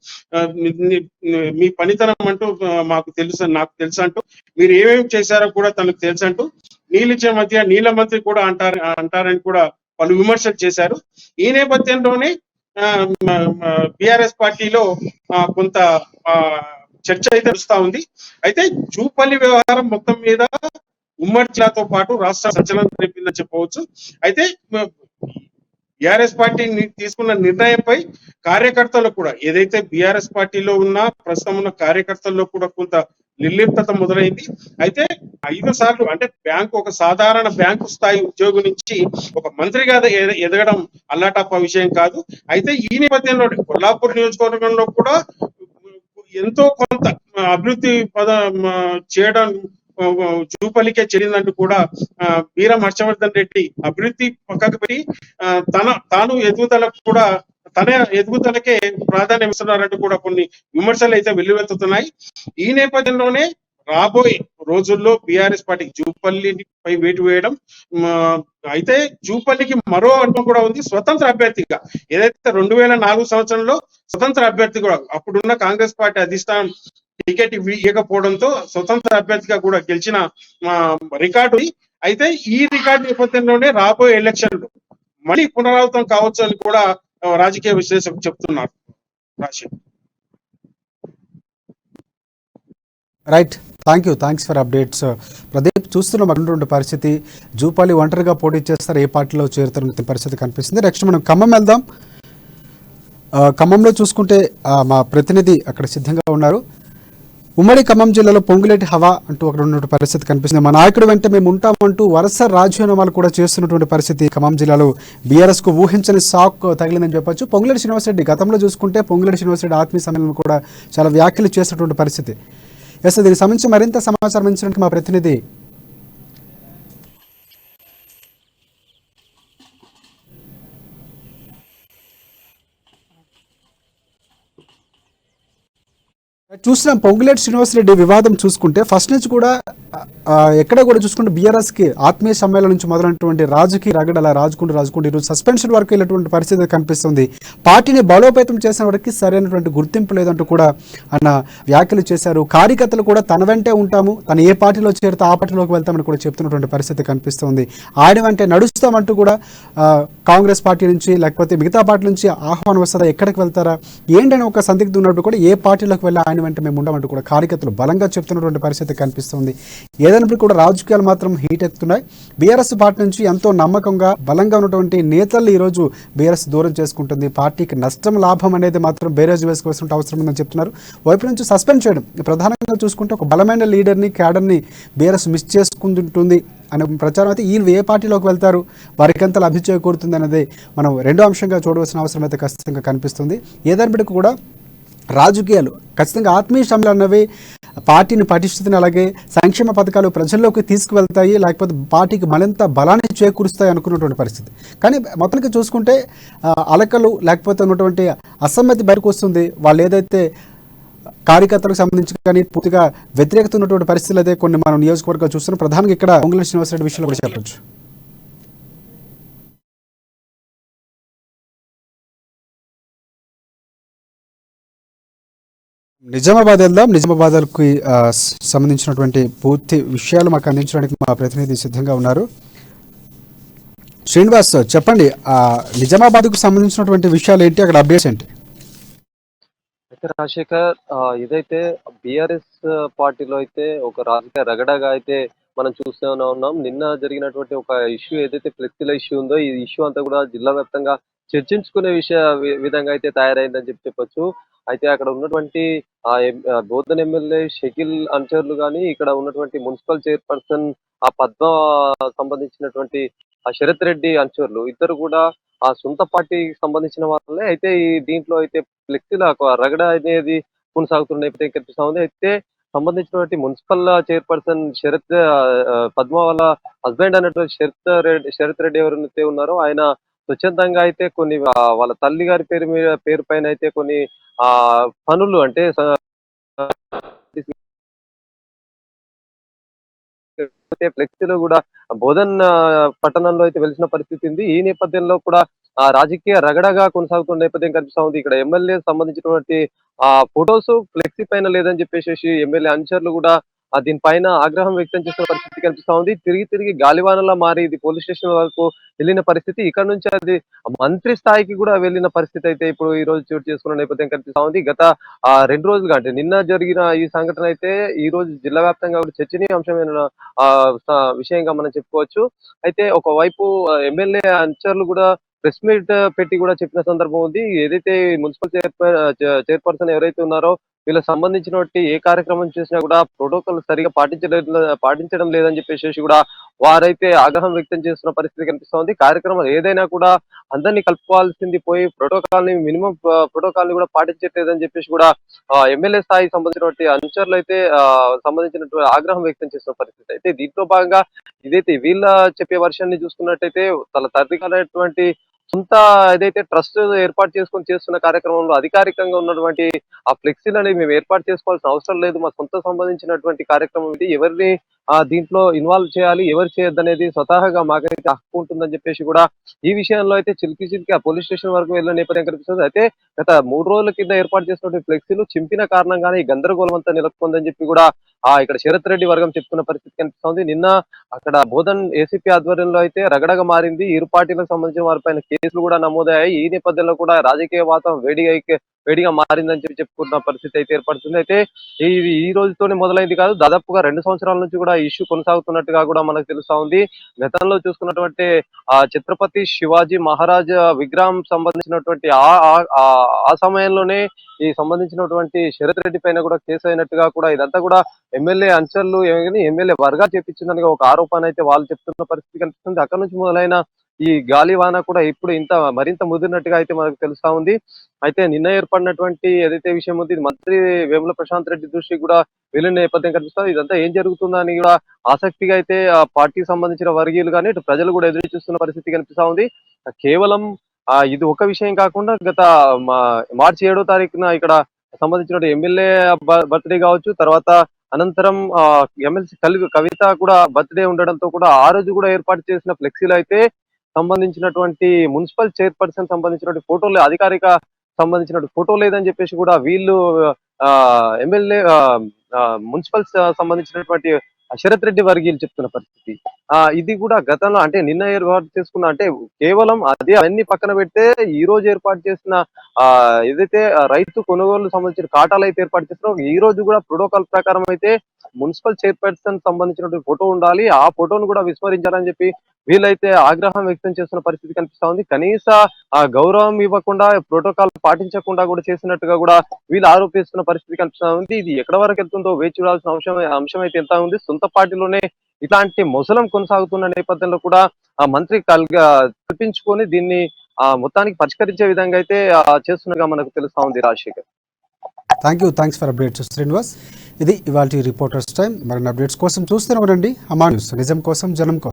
మీ పనితనం అంటూ నాకు తెలుసు అంటూ మీరు ఏమేమి చేశారో కూడా తనకు తెలుసు అంటూ నీలిచే మధ్య నీల మంత్రి కూడా అంటారని కూడా వాళ్ళు విమర్శలు చేశారు. ఈ నేపథ్యంలోనే బిఆర్ఎస్ పార్టీలో కొంత చర్చ అయితే నడుస్తా ఉంది. అయితే జూపల్లి వ్యవహారం మొత్తం మీద ఉమ్మడి జిల్లాతో పాటు రాష్ట్ర సంచలనం రేపిందని చెప్పవచ్చు. అయితే బిఆర్ఎస్ పార్టీ తీసుకున్న నిర్ణయంపై కార్యకర్తలు కూడా ఏదైతే బిఆర్ఎస్ పార్టీలో ఉన్న ప్రస్తుతం ఉన్న కార్యకర్తల్లో కూడా కొంత నిర్లిప్తత మొదలైంది. అయితే 5 సార్లు అంటే ఒక సాధారణ బ్యాంకు స్థాయి ఉద్యోగి నుంచి ఒక మంత్రిగా ఎదగడం అల్లాటప్ప విషయం కాదు. అయితే ఈ నేపథ్యంలో కొల్లాపూర్ నియోజకవర్గంలో కూడా ఎంతో కొంత అభివృద్ధి చేయడం జూపల్లికే చెల్లిందంటూ కూడా వీరం హర్షవర్ధన్ రెడ్డి అభివృద్ధి పక్కకు పెట్టి తాను ఎదుగుదలకు కూడా తన ఎదుగుదలకే ప్రాధాన్యం ఇస్తున్నారంటూ కూడా కొన్ని విమర్శలు అయితే వెల్లువెత్తుతున్నాయి. ఈ నేపథ్యంలోనే రాబోయే రోజుల్లో బీఆర్ఎస్ పార్టీకి జూపల్లిపై వేటు వేయడం, అయితే జూపల్లికి మరో అనుభవం కూడా ఉంది. స్వతంత్ర అభ్యర్థిగా ఏదైతే 2004 సంవత్సరంలో స్వతంత్ర అభ్యర్థి కూడా అప్పుడున్న కాంగ్రెస్ పార్టీ అధిష్టానం టికెట్ ఇవ్వకపోవడంతో స్వతంత్ర అభ్యర్థిగా కూడా గెలిచిన రికార్డు. అయితే ఈ రికార్డు నేపథ్యంలోనే రాబోయే ఎలక్షన్లు మళ్ళీ పునరావృతం కావచ్చు అని కూడా రాజకీయ విశ్లేషకులు చెప్తున్నారు. Right, thanks for updates Pradeep. చూస్తున్నాం అటువంటి పరిస్థితి, జూపల్లి ఒంటరిగా పోటీ చేస్తారు, ఏ పార్టీలో చేరుతున్న పరిస్థితి కనిపిస్తుంది. నెక్స్ట్ మనం ఖమ్మం వెళ్దాం. ఖమ్మంలో చూసుకుంటే మా ప్రతినిధి అక్కడ సిద్ధంగా ఉన్నారు. ఉమ్మడి ఖమ్మం జిల్లాలో పొంగులేటి హవా అంటూ అక్కడ ఉన్నటువంటి పరిస్థితి కనిపిస్తుంది. మా నాయకుడు వెంట మేము ఉంటామంటూ వరుస రాజీనామాలు కూడా చేస్తున్నటువంటి పరిస్థితి ఖమ్మం జిల్లాలో బీఆర్ఎస్కు ఊహించని షాక్ తగిలిందని చెప్పొచ్చు. పొంగులేటి శ్రీనివాసరెడ్డి గతంలో చూసుకుంటే పొంగులేటి శ్రీనివాసరెడ్డి ఆత్మీయ సమ్మేళనం కూడా చాలా వ్యాఖ్యలు చేసినటువంటి పరిస్థితి. దీనికి సంబంధించి మరింత సమాచారం ఇచ్చినట్టు మా ప్రతినిధి చూస్తున్నాం. పొంగులేటి శ్రీనివాసరెడ్డి వివాదం చూసుకుంటే ఫస్ట్ నుంచి కూడా ఎక్కడ కూడా చూసుకుంటే బీఆర్ఎస్కి ఆత్మీయ సమ్మేళనం నుంచి మొదలైనటువంటి రాజకీయ రగడ రాజుకుంటూ ఈరోజు సస్పెన్షన్ వరకు వెళ్ళేటువంటి పరిస్థితి కనిపిస్తుంది. పార్టీని బలోపేతం చేసిన వారికి సరైనటువంటి గుర్తింపు లేదంటూ కూడా ఆయన వ్యాఖ్యలు చేశారు. కార్యకర్తలు కూడా తన వెంటే ఉంటాము, తను ఏ పార్టీలో చేరితే ఆ పార్టీలోకి వెళ్తామని కూడా చెప్తున్నటువంటి పరిస్థితి కనిపిస్తుంది. ఆయన వెంటే నడుస్తామంటూ కూడా కాంగ్రెస్ పార్టీ నుంచి లేకపోతే మిగతా పార్టీ నుంచి ఆహ్వానం వస్తుందా, ఎక్కడికి వెళ్తారా ఏంటని ఒక సందిగ్ధం ఉన్నప్పుడు కూడా ఏ పార్టీలోకి వెళ్ళి ఆయన వెంట మేము ఉండమంటూ కూడా కార్యకర్తలు బలంగా చెప్తున్నటువంటి పరిస్థితి కనిపిస్తుంది. ఏదైనప్పుడు కూడా రాజకీయాలు మాత్రం హీట్ ఎక్కుతున్నాయి. బీఆర్ఎస్ పార్టీ నుంచి ఎంతో నమ్మకంగా బలంగా ఉన్నటువంటి నేతలు ఈరోజు బీఆర్ఎస్ దూరం చేసుకుంటుంది. పార్టీకి నష్టం లాభం అనేది మాత్రం బేరేజ్ వేసుకోవాల్సిన అవసరం ఉందని చెప్తున్నారు. వైపు నుంచి సస్పెండ్ చేయడం ప్రధానంగా చూసుకుంటే ఒక బలమైన లీడర్ని క్యాడర్ని బీఆర్ఎస్ మిస్ చేసుకుంటుంది అనే ప్రచారం అయితే వీళ్ళు ఏ పార్టీలోకి వెళ్తారు, వారికి ఎంత లబ్ధి చేకూరుతుంది అనేది మనం రెండో అంశంగా చూడవలసిన అవసరం అయితే ఖచ్చితంగా కనిపిస్తుంది. ఏదైనప్పటికీ కూడా రాజకీయాలు ఖచ్చితంగా ఆత్మీయ సమ్మేళనాలు అన్నవి పార్టీని పటిష్టతని అలాగే సంక్షేమ పథకాలు ప్రజల్లోకి తీసుకువెళ్తాయి, లేకపోతే పార్టీకి మరింత బలాన్ని చేకూరుస్తాయి అనుకున్నటువంటి పరిస్థితి. కానీ మొత్తానికి చూసుకుంటే అలకలు లేకపోతే ఉన్నటువంటి అసమ్మతి బయటకు వస్తుంది. వాళ్ళు ఏదైతే కార్యకర్తలకు సంబంధించి కానీ పూర్తిగా వ్యతిరేకత ఉన్నటువంటి పరిస్థితులు అయితే కొన్ని మనం నియోజకవర్గాలు చూస్తున్నాం. ప్రధానంగా ఇక్కడ పొంగులేటి శ్రీనివాసరెడ్డి విషయంలో కూడా చెప్పచ్చు. నిజామాబాద్ వెళ్దాం. నిజామాబాద్కి సంబంధించినటువంటి పూర్తి విషయాలు మాకు అందించడానికి మా ప్రతినిధి సిద్ధంగా ఉన్నారు. శ్రీనివాస్, చెప్పండి, నిజామాబాద్కు సంబంధించినటువంటి విషయాలు ఏంటి, అక్కడ అప్డేట్స్ ఏంటి? అయితే రాజశేఖర్, ఇదైతే బీఆర్ఎస్ పార్టీలో అయితే ఒక రాజకీయ రగడగా అయితే మనం చూస్తూనే ఉన్నాం. నిన్న జరిగినటువంటి ఒక ఇష్యూ ఏదైతే ఫ్లెక్సీల ఇష్యూ ఉందో, ఈ ఇష్యూ అంతా కూడా జిల్లా వ్యాప్తంగా చర్చించుకునే విధంగా అయితే తయారైందని చెప్పొచ్చు. అయితే అక్కడ ఉన్నటువంటి బోధన్ ఎమ్మెల్యే షకీల్ అనుచరులు కానీ, ఇక్కడ ఉన్నటువంటి మున్సిపల్ చైర్పర్సన్ ఆ పద్మ సంబంధించినటువంటి ఆ శరత్ రెడ్డి అనుచరులు ఇద్దరు కూడా ఆ సొంత పార్టీకి సంబంధించిన వాళ్ళే. అయితే ఈ దీంట్లో అయితే ఫ్లెక్సీల రగడ అనేది కొనసాగుతున్న కనిపిస్తా ఉంది. అయితే సంబంధించినటువంటి మున్సిపల్ చైర్పర్సన్ పద్మ వాళ్ళ హస్బెండ్ అనేటువంటి శరత్ రెడ్డి ఎవరైతే ఉన్నారో ఆయన స్వచ్ఛందంగా అయితే కొన్ని వాళ్ళ తల్లి గారి పేరు పైన అయితే కొన్ని పనులు అంటే అయితే ఫ్లెక్సీలో కూడా బోధన్ పట్టణంలో అయితే వెలిసిన పరిస్థితి ఉంది. ఈ నేపథ్యంలో కూడా రాజకీయ రగడగా కొనసాగుతున్న నేపథ్యం కనిపిస్తా ఉంది. ఇక్కడ ఎమ్మెల్యే సంబంధించినటువంటి ఫొటోస్ ఫ్లెక్సీ పైన లేదని చెప్పేసి ఎమ్మెల్యే అనుచరులు కూడా దీనిపైన ఆగ్రహం వ్యక్తం చేసిన పరిస్థితి కనిపిస్తా ఉంది. తిరిగి గాలివానలా మారి ఇది పోలీస్ స్టేషన్ వరకు వెళ్ళిన పరిస్థితి, ఇక్కడ నుంచి అది మంత్రి స్థాయికి కూడా వెళ్ళిన పరిస్థితి అయితే ఇప్పుడు ఈ రోజు చోటు చేసుకున్న నేపథ్యం కనిపిస్తా ఉంది. గత 2 రోజులుగా అంటే నిన్న జరిగిన ఈ సంఘటన అయితే ఈ రోజు జిల్లా వ్యాప్తంగా కూడా చర్చనీయాంశమైన విషయంగా మనం చెప్పుకోవచ్చు. అయితే ఒకవైపు ఎమ్మెల్యే అనుచరులు కూడా ప్రెస్ మీట్ పెట్టి కూడా చెప్పిన సందర్భం ఉంది. ఏదైతే మున్సిపల్ చైర్పర్సన్ ఎవరైతే ఉన్నారో వీళ్ళకి సంబంధించినటువంటి ఏ కార్యక్రమం చేసినా కూడా ప్రోటోకాల్ సరిగా పాటించడం లేదని చెప్పేసి కూడా వారైతే ఆగ్రహం వ్యక్తం చేస్తున్న పరిస్థితి కనిపిస్తోంది. కార్యక్రమం ఏదైనా కూడా అందరినీ కలుపుకోవాల్సింది పోయి మినిమం ప్రోటోకాల్ ని కూడా పాటించట్లేదని చెప్పేసి కూడా ఎమ్మెల్యే స్థాయికి సంబంధించినటువంటి అనుచరులు అయితే సంబంధించినటువంటి ఆగ్రహం వ్యక్తం చేస్తున్న పరిస్థితి. అయితే దీంట్లో భాగంగా ఇదైతే వీళ్ళ చెప్పే వర్షన్ ని చూసుకున్నట్టయితే తన తల్లికైనటువంటి సొంత ఏదైతే ట్రస్ట్ ఏర్పాటు చేసుకొని చేస్తున్న కార్యక్రమంలో అధికారికంగా ఉన్నటువంటి ఆ ఫ్లెక్సీలని మేము ఏర్పాటు చేసుకోవాల్సిన అవసరం లేదు, మా సొంత సంబంధించినటువంటి కార్యక్రమం ఇది, ఎవరిని దీంట్లో ఇన్వాల్వ్ చేయాలి ఎవరు చేయొద్దు అనేది స్వతహాగా మాకైతే హక్కు ఉంటుందని చెప్పేసి కూడా ఈ విషయంలో అయితే చిలికి ఆ పోలీస్ స్టేషన్ వరకు వెళ్ళిన నేపథ్యం కనిపిస్తుంది. అయితే గత 3 రోజుల కింద ఏర్పాటు చేసినటువంటి ఫ్లెక్సీలు చింపిన కారణంగానే ఈ గందరగోళం అంతా నెలకొందని చెప్పి కూడా ఇక్కడ శరత్ రెడ్డి వర్గం చెప్తున్న పరిస్థితి కనిపిస్తోంది. నిన్న అక్కడ బోధన్ ఏసీపీ ఆధ్వర్యంలో అయితే రగడగా మారింది. ఇరు పార్టీలకు సంబంధించిన వారిపైన కేసులు కూడా నమోదయ్యాయి. ఈ నేపథ్యంలో కూడా రాజకీయ వాతావరణం వేడిగా మారిందని చెప్పుకున్న పరిస్థితి అయితే ఏర్పడుతుంది. అయితే ఇది ఈ రోజుతోనే మొదలైంది కాదు, దాదాపుగా 2 సంవత్సరాల నుంచి కూడా ఇష్యూ కొనసాగుతున్నట్టుగా కూడా మనకు తెలుస్తా ఉంది. గతంలో చూసుకున్నటువంటి ఛత్రపతి శివాజీ మహారాజ్ విగ్రహం సంబంధించినటువంటి ఆ సమయంలోనే ఈ సంబంధించినటువంటి శరత్ రెడ్డి పైన కూడా కేసు అయినట్టుగా కూడా ఇదంతా కూడా ఎమ్మెల్యే అనుచరులు ఎమ్మెల్యే వర్గా చేపించిందని ఒక ఆరోపణ అయితే వాళ్ళు చెప్తున్న పరిస్థితి కనిపిస్తుంది. అక్కడ నుంచి మొదలైన ఈ గాలివాన కూడా ఇప్పుడు మరింత ముదిరినట్టుగా అయితే మనకు తెలుస్తా ఉంది. అయితే నిన్న ఏర్పడినటువంటి ఏదైతే విషయం ఉంది, ఇది మంత్రి వేముల ప్రశాంత్ రెడ్డి దృష్టికి కూడా వెళ్ళిన నేపథ్యం కనిపిస్తుంది. ఇదంతా ఏం జరుగుతుందని కూడా ఆసక్తిగా అయితే ఆ పార్టీకి సంబంధించిన వర్గీయులు కానీ ఇటు ప్రజలు కూడా ఎదురు చూస్తున్న పరిస్థితి కనిపిస్తా ఉంది. కేవలం ఇది ఒక విషయం కాకుండా గత మార్చి 7వ తారీఖున ఇక్కడ సంబంధించిన ఎమ్మెల్యే బర్త్డే కావచ్చు, తర్వాత అనంతరం ఎమ్మెల్సీ కవిత కూడా బర్త్డే ఉండడంతో కూడా ఆ రోజు కూడా ఏర్పాటు చేసిన ఫ్లెక్సీలు అయితే సంబంధించినటువంటి మున్సిపల్ చైర్పర్సన్ సంబంధించినటువంటి ఫోటోలు అధికారిక సంబంధించినటువంటి ఫోటో లేదని చెప్పేసి కూడా వీళ్ళు ఎమ్మెల్యే మున్సిపల్ సంబంధించినటువంటి శరత్ రెడ్డి వర్గీయులు చెప్తున్న పరిస్థితి. ఇది కూడా గతంలో అంటే నిన్న ఏర్పాటు చేసుకున్న అంటే కేవలం అదే అవన్నీ పక్కన పెడితే ఈ రోజు ఏర్పాటు చేసిన ఏదైతే రైతు కొనుగోలు సంబంధించిన కాటాలు అయితే ఏర్పాటు చేస్తున్నారో ఈ రోజు కూడా ప్రోటోకాల్ ప్రకారం అయితే మున్సిపల్ చైర్పర్సన్ సంబంధించినటువంటి ఫోటో ఉండాలి, ఆ ఫోటోను కూడా విస్మరించాలని చెప్పి వీళ్ళైతే ఆగ్రహం వ్యక్తం చేస్తున్న పరిస్థితి కనిపిస్తా ఉంది. కనీస గౌరవం ఇవ్వకుండా ప్రోటోకాల్ పాటించకుండా కూడా చేసినట్టుగా కూడా వీళ్ళు ఆరోపిస్తున్న పరిస్థితి కనిపిస్తా ఉంది. ఇది ఎక్కడ వరకు వెళ్తుందో వేచి చూడాల్సిన అంశం అయితే ఎంత ఉంది. సొంత పార్టీలోనే ఇట్లాంటి మొసలం కొనసాగుతున్న నేపథ్యంలో కూడా ఆ మంత్రి కల్పించుకొని దీన్ని మొత్తానికి పరిష్కరించే విధంగా అయితే చేస్తున్నట్టుగా మనకు తెలుస్తా ఉంది. Rajasekhar, thanks for updates Srinivas. ఇది ఇవాళ రిపోర్టర్స్ టైం. మరిన్ని అప్డేట్స్ కోసం చూస్తూనే ఉండండి అమా న్యూస్, నిజం కోసం జనం కోసం.